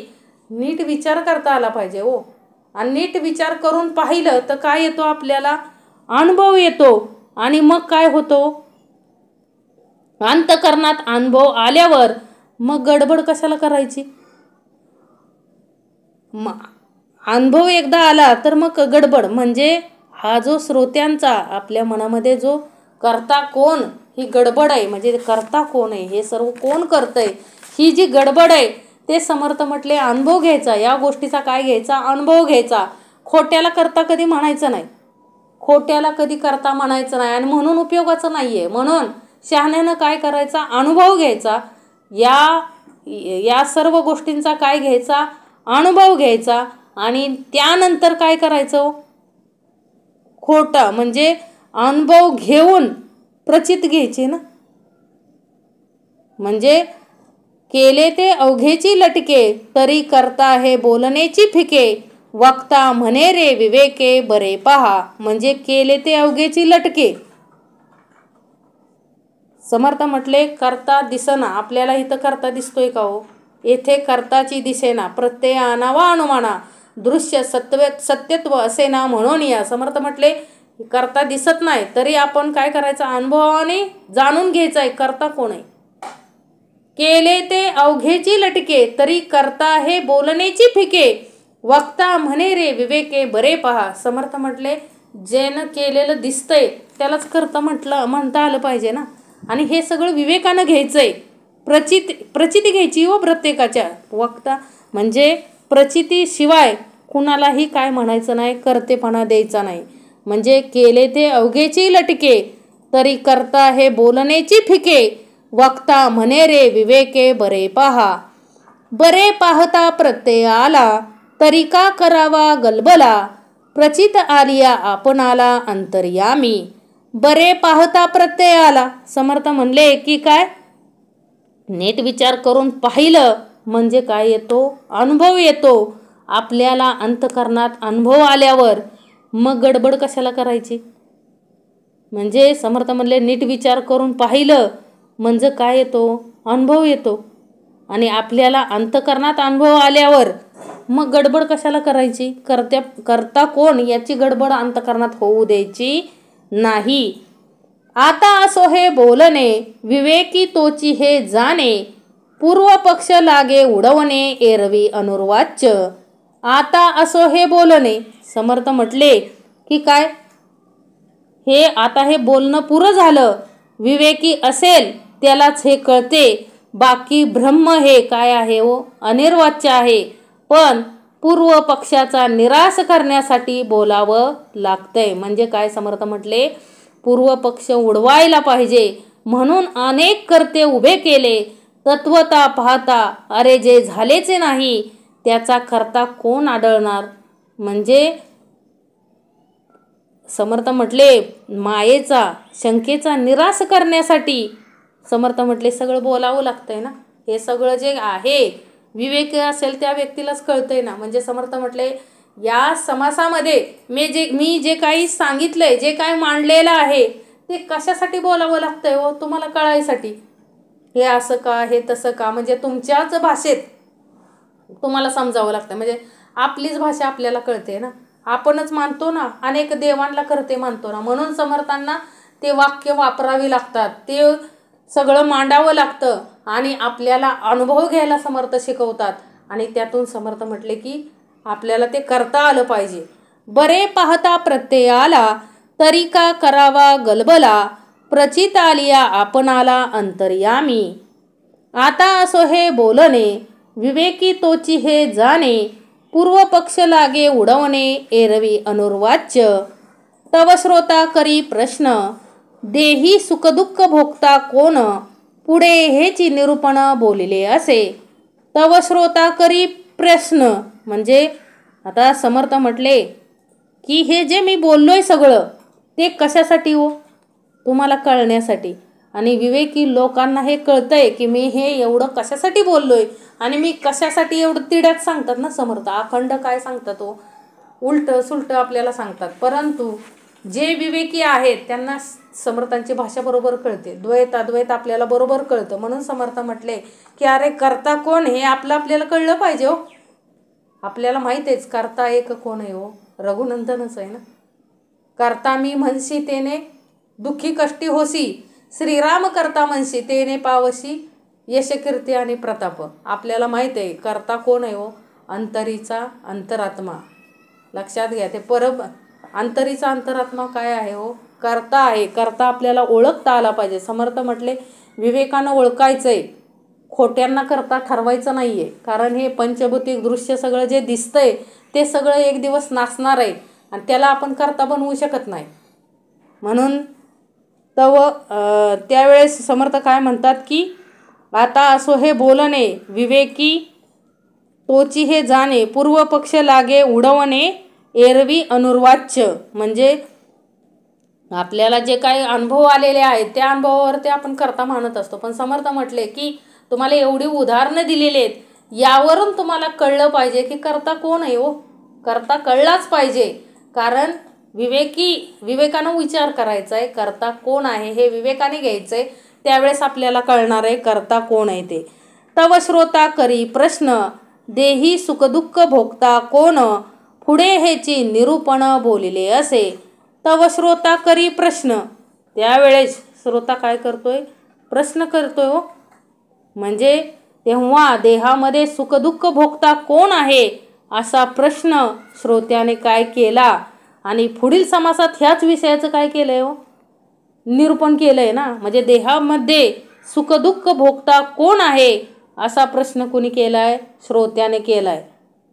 नीट विचार करता आला पाहिजे हो. आणि नीट विचार करून पाहिलं तर काय येतो, आपल्याला अनुभव येतो. आणि मग काय होतो, अंतकरणात अनुभव आल्यावर मग गडबड कशाला करायची. अनुभव एकदा आला तर मग गडबड म्हणजे हा जो श्रोत्यांचा आपल्या मनामध्ये जो कर्ता कोण ही गडबड आहे. म्हणजे कर्ता कोण आहे, हे सर्व कोण करतंय, ही जी गडबड आहे ते समर्थ म्हटले अनुभव घ्यायचा. या गोष्टीचा काय घ्यायचा, अनुभव घ्यायचा. खोट्याला कर्ता कधी म्हणायचं नाही, खोट्याला कधी कर्ता म्हणायचं नाही. आणि म्हणून उपयोगाचं नाहीये. म्हणून शहाण्यानं काय करायचा, अनुभव घ्यायचा. या सर्व गोष्टींचा काय घ्यायचा, अनुभव घ्यायचा. आणि त्यानंतर काय करायचं, खोटा म्हणजे अनुभव घेऊन प्रचित घ्यायचे ना. म्हणजे केले ते अवघेची लटके तरी कर्ता हे बोलण्याची फिके, वक्ता म्हणे रे विवेके बरे पहा. म्हणजे केले ते अवघेची लटके. समर्थ म्हटले कर्ता दिसना. आपल्याला इथं कर्ता दिसतोय का हो, येथे कर्ताची दिसेना प्रत्यय आणावा अनुमाना, दृश्य सत्यत्व असे ना म्हणून या. समर्थ म्हटले कर्ता दिसत नाही तरी आपण काय करायचं, अनुभवाने जाणून घ्यायचंय कर्ता कोण आहे. केले ते अवघेची लटके तरी कर्ता हे बोलण्याची फिके, वक्ता म्हणे रे विवेके बरे पहा. समर्थ म्हटले ज्यानं केलेलं दिसतंय त्यालाच कर्ता म्हणता आलं पाहिजे ना. आणि हे सगळं विवेकानं घ्यायचंय. प्रचिती घ्यायची व प्रत्येकाच्या वक्ता म्हणजे प्रचितीशिवाय कुणालाही काय म्हणायचं नाही, कर्तेपणा द्यायचा नाही. म्हणजे केले ते अवघेची लटके, तरी करता हे बोलण्याची फिके. वक्ता म्हणे रे विवेके बरे पहा. बरे पाहता प्रत्यय आला, तरी का करावा गलबला. प्रचित आलिया आपणाला अंतर्यामी. बरे पाहता प्रत्यय आला. समर्थ म्हणले की काय, नीट विचार करून पाहिलं म्हणजे काय येतो, अनुभव येतो. आपल्याला अंतःकरणात अनुभव आल्यावर मग गडबड कशाला करायची. म्हणजे समर्थ म्हणले नीट विचार करून पाहिलं म्हणजे काय येतो, अनुभव येतो. आणि आपल्याला अंतःकरणात अनुभव आल्यावर मग गडबड कशाला करायची. करता कोण याची गडबड अंतःकरणात होऊ द्यायची नाही. आता असो हे बोलणे, विवेकी तोची हे जाणे. पूर्व पक्ष लागे उडवणे, एरवी अनुर्वाच्य. आता असो हे बोलणे. समर्थ म्हटले की काय, हे आता हे बोलणं पुरं झालं. विवेकी असेल त्यालाच हे कळते. बाकी ब्रह्म हे काय आहे हो, अनिर्वाच्य आहे. पण पूर्व पक्षाचा निराश करण्यासाठी बोलावं लागतंय. म्हणजे काय समर्थ म्हटले, पूर्व पक्ष उडवायला पाहिजे म्हणून अनेक कर्ते उभे केले. तत्वता पाहता अरे जे झालेचे नाही त्याचा करता कोण आढळणार. म्हणजे समर्थ म्हटले मायेचा शंकेचा निराश करण्यासाठी समर्थ म्हटले सगळं बोलावं लागतंय ना. हे सगळं जे आहे विवेक असेल त्या व्यक्तीलाच कळतंय ना. म्हणजे समर्थ म्हटले या समासामध्ये मी जे काही सांगितलंय, जे काही मांडलेलं आहे ते कशासाठी बोलावं लागतंय हो, तुम्हाला कळायसाठी. हे असं का, हे तसं का, म्हणजे तुमच्याच भाषेत तुम्हाला समजावं लागतं. म्हणजे आपलीच भाषा आपल्याला कळते ना. आपणच मानतो ना, अनेक देवांना करते मानतो ना. म्हणून समर्थांना ते वाक्य वापरावी लागतात, ते सगळं मांडावं लागतं. आणि आपल्याला अनुभव घ्यायला समर्थ शिकवतात. आणि त्यातून समर्थ म्हटले की आपल्याला ते करता आलं पाहिजे. बरे पाहता प्रत्यय आला, तरी का करावा गलबला. प्रचित आलिया आपणाला अंतर्यामी. आता असो हे बोलणे, विवेकी तोची हे जाणे. पूर्व पक्ष लागे उडवणे, एरवी अनुर्वाच्य. तव श्रोता करी प्रश्न, देही सुखदुःख भोगता कोण. पुढे हेची निरूपण बोलिले असे. तव श्रोता करी प्रश्न म्हणजे आता समर्थ म्हटले की हे जे मी बोललोय सगळं ते कशासाठी हो, तुम्हाला कळण्यासाठी. आणि विवेकी लोकांना हे कळतंय की मी हे एवढं कशासाठी बोललोय आणि मी कशासाठी एवढं तिड्यात सांगतात ना समर्थ. अखंड काय सांगतात हो, उलट सुलट आपल्याला सांगतात. परंतु जे विवेकी आहेत त्यांना समर्थांची भाषा बरोबर कळते, द्वैत अद्वैत आपल्याला बरोबर कळतं. म्हणून समर्थ म्हटले की अरे करता कोण हे आपल्याला कळलं पाहिजे हो. आपल्याला माहित आहेच करता एक कोण आहे हो, रघुनंदनच आहे ना. करता मी म्हणशी तेने दुःखी कष्टी होसी, श्रीराम करता म्हणशी तेने पावशी यश कीर्ती आणि प्रताप. आपल्याला माहित आहे करता कोण आहे हो, अंतरीचा अंतरात्मा. लक्षात घ्या, ते अंतरीचा अंतरात्मा काय आहे हो, करता आहे. करता आपल्याला ओळखता आला पाहिजे. समर्थ म्हटले विवेकानं ओळखायचंय, खोट्यांना करता ठरवायचं नाहीये. कारण हे पंचभौतिक दृश्य सगळं जे दिसतंय ते सगळं एक दिवस नासणार आहे आणि त्याला आपण करता बनवू शकत नाही. म्हणून त्यावेळेस समर्थ काय म्हणतात की आता असो हे बोलणे, विवेकी तोची हे जाणे. पूर्व पक्ष लागे उडवणे, एरवी अनुर्वाच्य. म्हणजे आपल्याला जे काही अनुभव आलेले आहेत त्या अनुभवावरती आपण करता मानत असतो. पण समर्थ म्हटले की तुम्हाला एवढी उदाहरणं दिलेली आहेत, यावरून तुम्हाला कळलं पाहिजे की करता कोण आहे हो. करता कळलाच पाहिजे. कारण विवेकानं विचार करायचा आहे, करता कोण आहे हे विवेकाने घ्यायचंय. त्यावेळेस आपल्याला कळणार आहे करता कोण आहे ते. तव श्रोता करी प्रश्न, देही सुखदुःख भोगता कोण. पुढे हेची निरूपण बोलिले असे. तव श्रोता करी प्रश्न, त्यावेळेस श्रोता काय करतोय, प्रश्न करतोय हो. म्हणजे तेव्हा देहामध्ये सुखदुःख भोगता कोण आहे असा प्रश्न श्रोत्याने काय केला. आणि पुढील समासात ह्याच विषयाचं काय केलंय हो, निरूपण केलंय ना. म्हणजे देहामध्ये सुखदुःख भोगता कोण आहे असा प्रश्न कोणी केलाय, श्रोत्याने केलाय.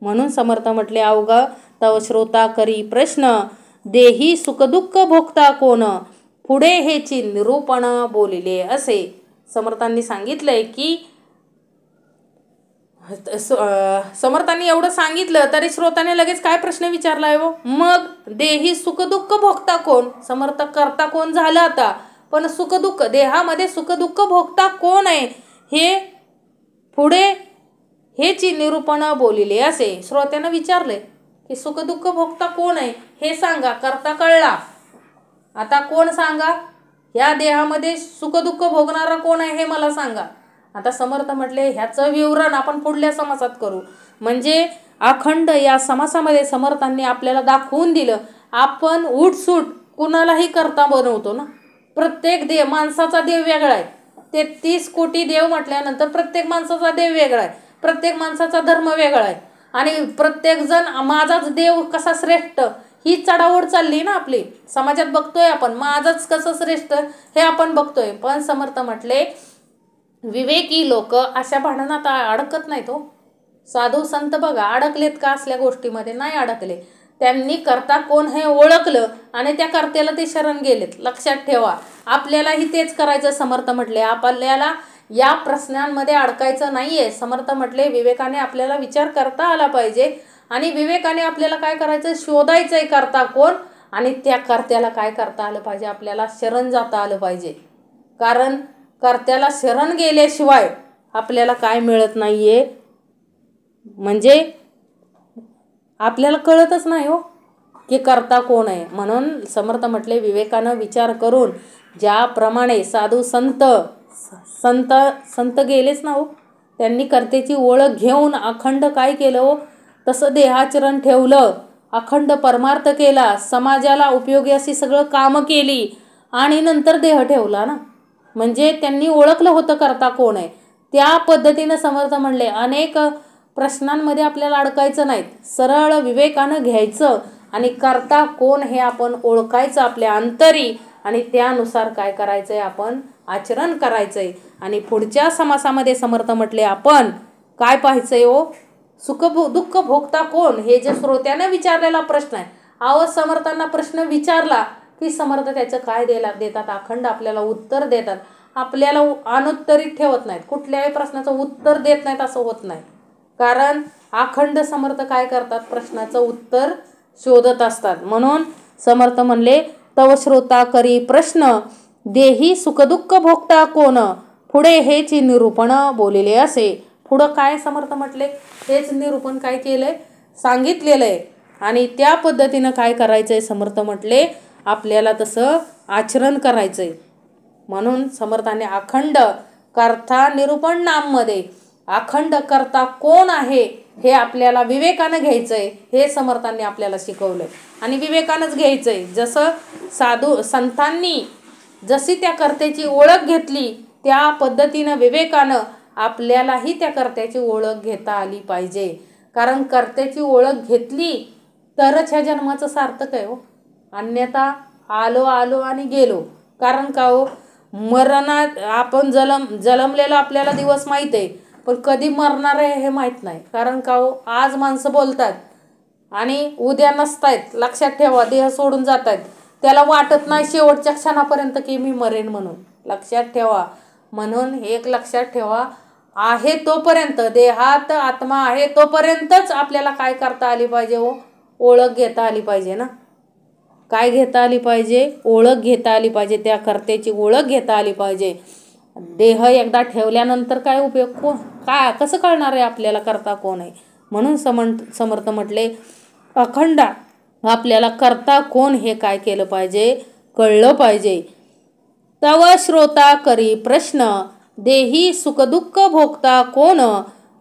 म्हणून समर्थ म्हटले अवघा तव श्रोता करी प्रश्न, देही सुखदुःख भोगता कोण, पुढे हेची निरूपण बोलिले असे. समर्थांनी सांगितलंय की समर्थांनी एवढं सांगितलं तरी श्रोताने लगेच काय प्रश्न विचारलाय हो, मग देही सुखदुःख भोगता कोण, समर्थ करता कोण झालं आता, पण सुखदुःख देहामध्ये सुखदुःख भोगता कोण आहे हे पुढे हेची निरूपण बोलिले असे. श्रोत्यानं विचारले की सुखदुःख भोगता कोण आहे हे सांगा, करता कळला, आता कोण सांगा, या देहामध्ये सुखदुःख भोगणारा कोण आहे हे मला सांगा. आता समर्थ म्हटले ह्याचं विवरण आपण पुढल्या समासात करू. म्हणजे अखंड या समासामध्ये समर्थांनी आपल्याला दाखवून दिलं, आपण उठसूट कुणालाही करता बनवतो ना. प्रत्येक देव, माणसाचा देव वेगळा आहे. 33 कोटी देव म्हटल्यानंतर प्रत्येक माणसाचा देव वेगळा आहे, प्रत्येक माणसाचा धर्म वेगळा आहे. आणि प्रत्येकजण माझाच देव कसा श्रेष्ठ ही चढाओढ चालली ना आपली समाजात, बघतोय आपण माझाच कसं श्रेष्ठ हे आपण बघतोय. पण समर्थ म्हटले विवेकी लोक अशा भांडणात अडकत नाहीत हो. साधू संत बघा अडकलेत का असल्या गोष्टीमध्ये, नाही अडकले. त्यांनी करता कोण हे ओळखलं आणि त्या कर्त्याला ते शरण गेलेत. लक्षात ठेवा, आपल्यालाही तेच करायचं. समर्थ म्हटले आपल्याला या प्रश्नांमध्ये अडकायचं नाहीये. समर्थ म्हटले विवेकाने आपल्याला विचार करता आला पाहिजे आणि विवेकाने आपल्याला काय करायचं, शोधायचंय करता कोण, आणि त्या कर्त्याला काय करता आलं पाहिजे, आपल्याला शरण जाता आलं पाहिजे. कारण कर्त्याला शरण गेल्याशिवाय आपल्याला काय मिळत नाहीये, म्हणजे आपल्याला कळतच नाही हो की कर्ता कोण आहे. म्हणून समर्थ म्हटले विवेकानं विचार करून ज्याप्रमाणे साधू संत संत संत गेलेच ना हो, त्यांनी कर्त्याची ओळख घेऊन अखंड काय केलं हो, तसं देहाचरण ठेवलं, अखंड परमार्थ केला, समाजाला उपयोगी अशी सगळं कामं केली आणि नंतर देह ठेवला ना. म्हणजे त्यांनी ओळखलं होतं करता कोण आहे. त्या पद्धतीनं समर्थ म्हणले अनेक प्रश्नांमध्ये आपल्याला अडकायचं नाहीत, सरळ विवेकानं घ्यायचं आणि करता कोण हे आपण ओळखायचं आपल्या अंतरी, आणि त्यानुसार काय करायचंय, आपण आचरण करायचंय. आणि पुढच्या समासामध्ये समर्थ म्हटले आपण काय पाहायचंय हो, सुख दुःख भोगता कोण, हे जे श्रोत्याने विचारलेला प्रश्न आहे. अहो समर्थांना प्रश्न विचारला की समर्थ त्याचं काय देतात, अखंड आपल्याला उत्तर देतात. आपल्याला अनुत्तरित ठेवत नाहीत, कुठल्याही प्रश्नाचं उत्तर देत नाहीत असं होत नाही. कारण अखंड समर्थ काय करतात, प्रश्नाचं उत्तर शोधत असतात. म्हणून समर्थ म्हणले तव श्रोता करी प्रश्न, देही सुखदुःख भोगता कोण, पुढे हेची निरूपण बोलिले असे. पुढं काय समर्थ म्हटले, हेच निरूपण काय केलंय, सांगितलेलं आहे. आणि त्या पद्धतीनं काय करायचंय, समर्थ म्हटले आपल्याला तसं आचरण करायचंय. म्हणून समर्थाने अखंड कर्ता निरूपण नाममध्ये अखंड कर्ता कोण आहे हे आपल्याला विवेकानं घ्यायचंय, हे समर्थांनी आपल्याला शिकवलंय आणि विवेकानंच घ्यायचंय. जसं साधू संतांनी जशी त्या कर्त्याची ओळख घेतली त्या पद्धतीनं विवेकानं आपल्यालाही त्या कर्त्याची ओळख घेता आली पाहिजे. कारण कर्त्याची ओळख घेतली तरच ह्या जन्माचं सार्थक आहे हो, अन्यथा आलो आलो आणि गेलो. कारण का हो, मरणात आपण जन्मलेला आपल्याला दिवस माहीत आहे, पण कधी मरणार आहे हे माहीत नाही. कारण का हो, आज माणसं बोलतात आणि उद्या नसतायत. लक्षात ठेवा, देह सोडून जात आहेत, त्याला वाटत नाही शेवटच्या क्षणापर्यंत की मी मरेन म्हणून. लक्षात ठेवा. म्हणून एक लक्षात ठेवा, आहे तोपर्यंत, देहात आत्मा आहे तोपर्यंतच आपल्याला काय करता आली पाहिजे हो, ओळख घेता आली पाहिजे ना. काय घेता आली पाहिजे, ओळख घेता आली पाहिजे, त्या कर्त्याची ओळख घेता आली पाहिजे. देह एकदा ठेवल्यानंतर काय उपयोग, काय कसं कळणार आहे आपल्याला करता कोण आहे. म्हणून समर्थ म्हटले अखंड आपल्याला करता कोण हे काय केलं पाहिजे, कळलं पाहिजे. तव श्रोता करी प्रश्न, देही सुखदुःख भोगता कोण,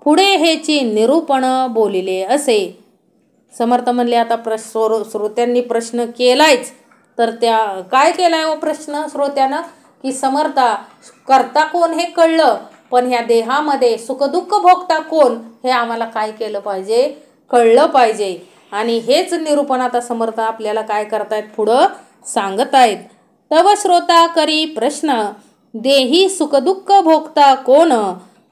पुढे हेची निरूपण बोलिले असे. समर्थ म्हणले आता श्रोत्यांनी प्रश्न केलायच, तर त्या काय केलाय हो प्रश्न श्रोत्यानं, की समर्था करता कोण हे कळलं, पण ह्या देहामध्ये सुखदुःख भोगता कोण हे आम्हाला काय केलं पाहिजे, कळलं पाहिजे. आणि हेच निरूपण आता समर्थ आपल्याला काय करतायत, पुढं सांगत आहेत. तव श्रोता करी प्रश्न, देही सुखदुःख भोगता कोण,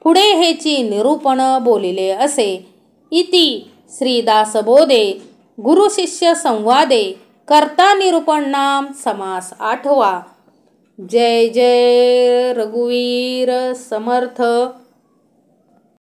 पुढे हेची निरूपण बोलिले असे. इति श्री दासबोधे गुरु शिष्य संवादे कर्ता निरूपण नाम समास 8वा. जय जय रघुवीर समर्थ.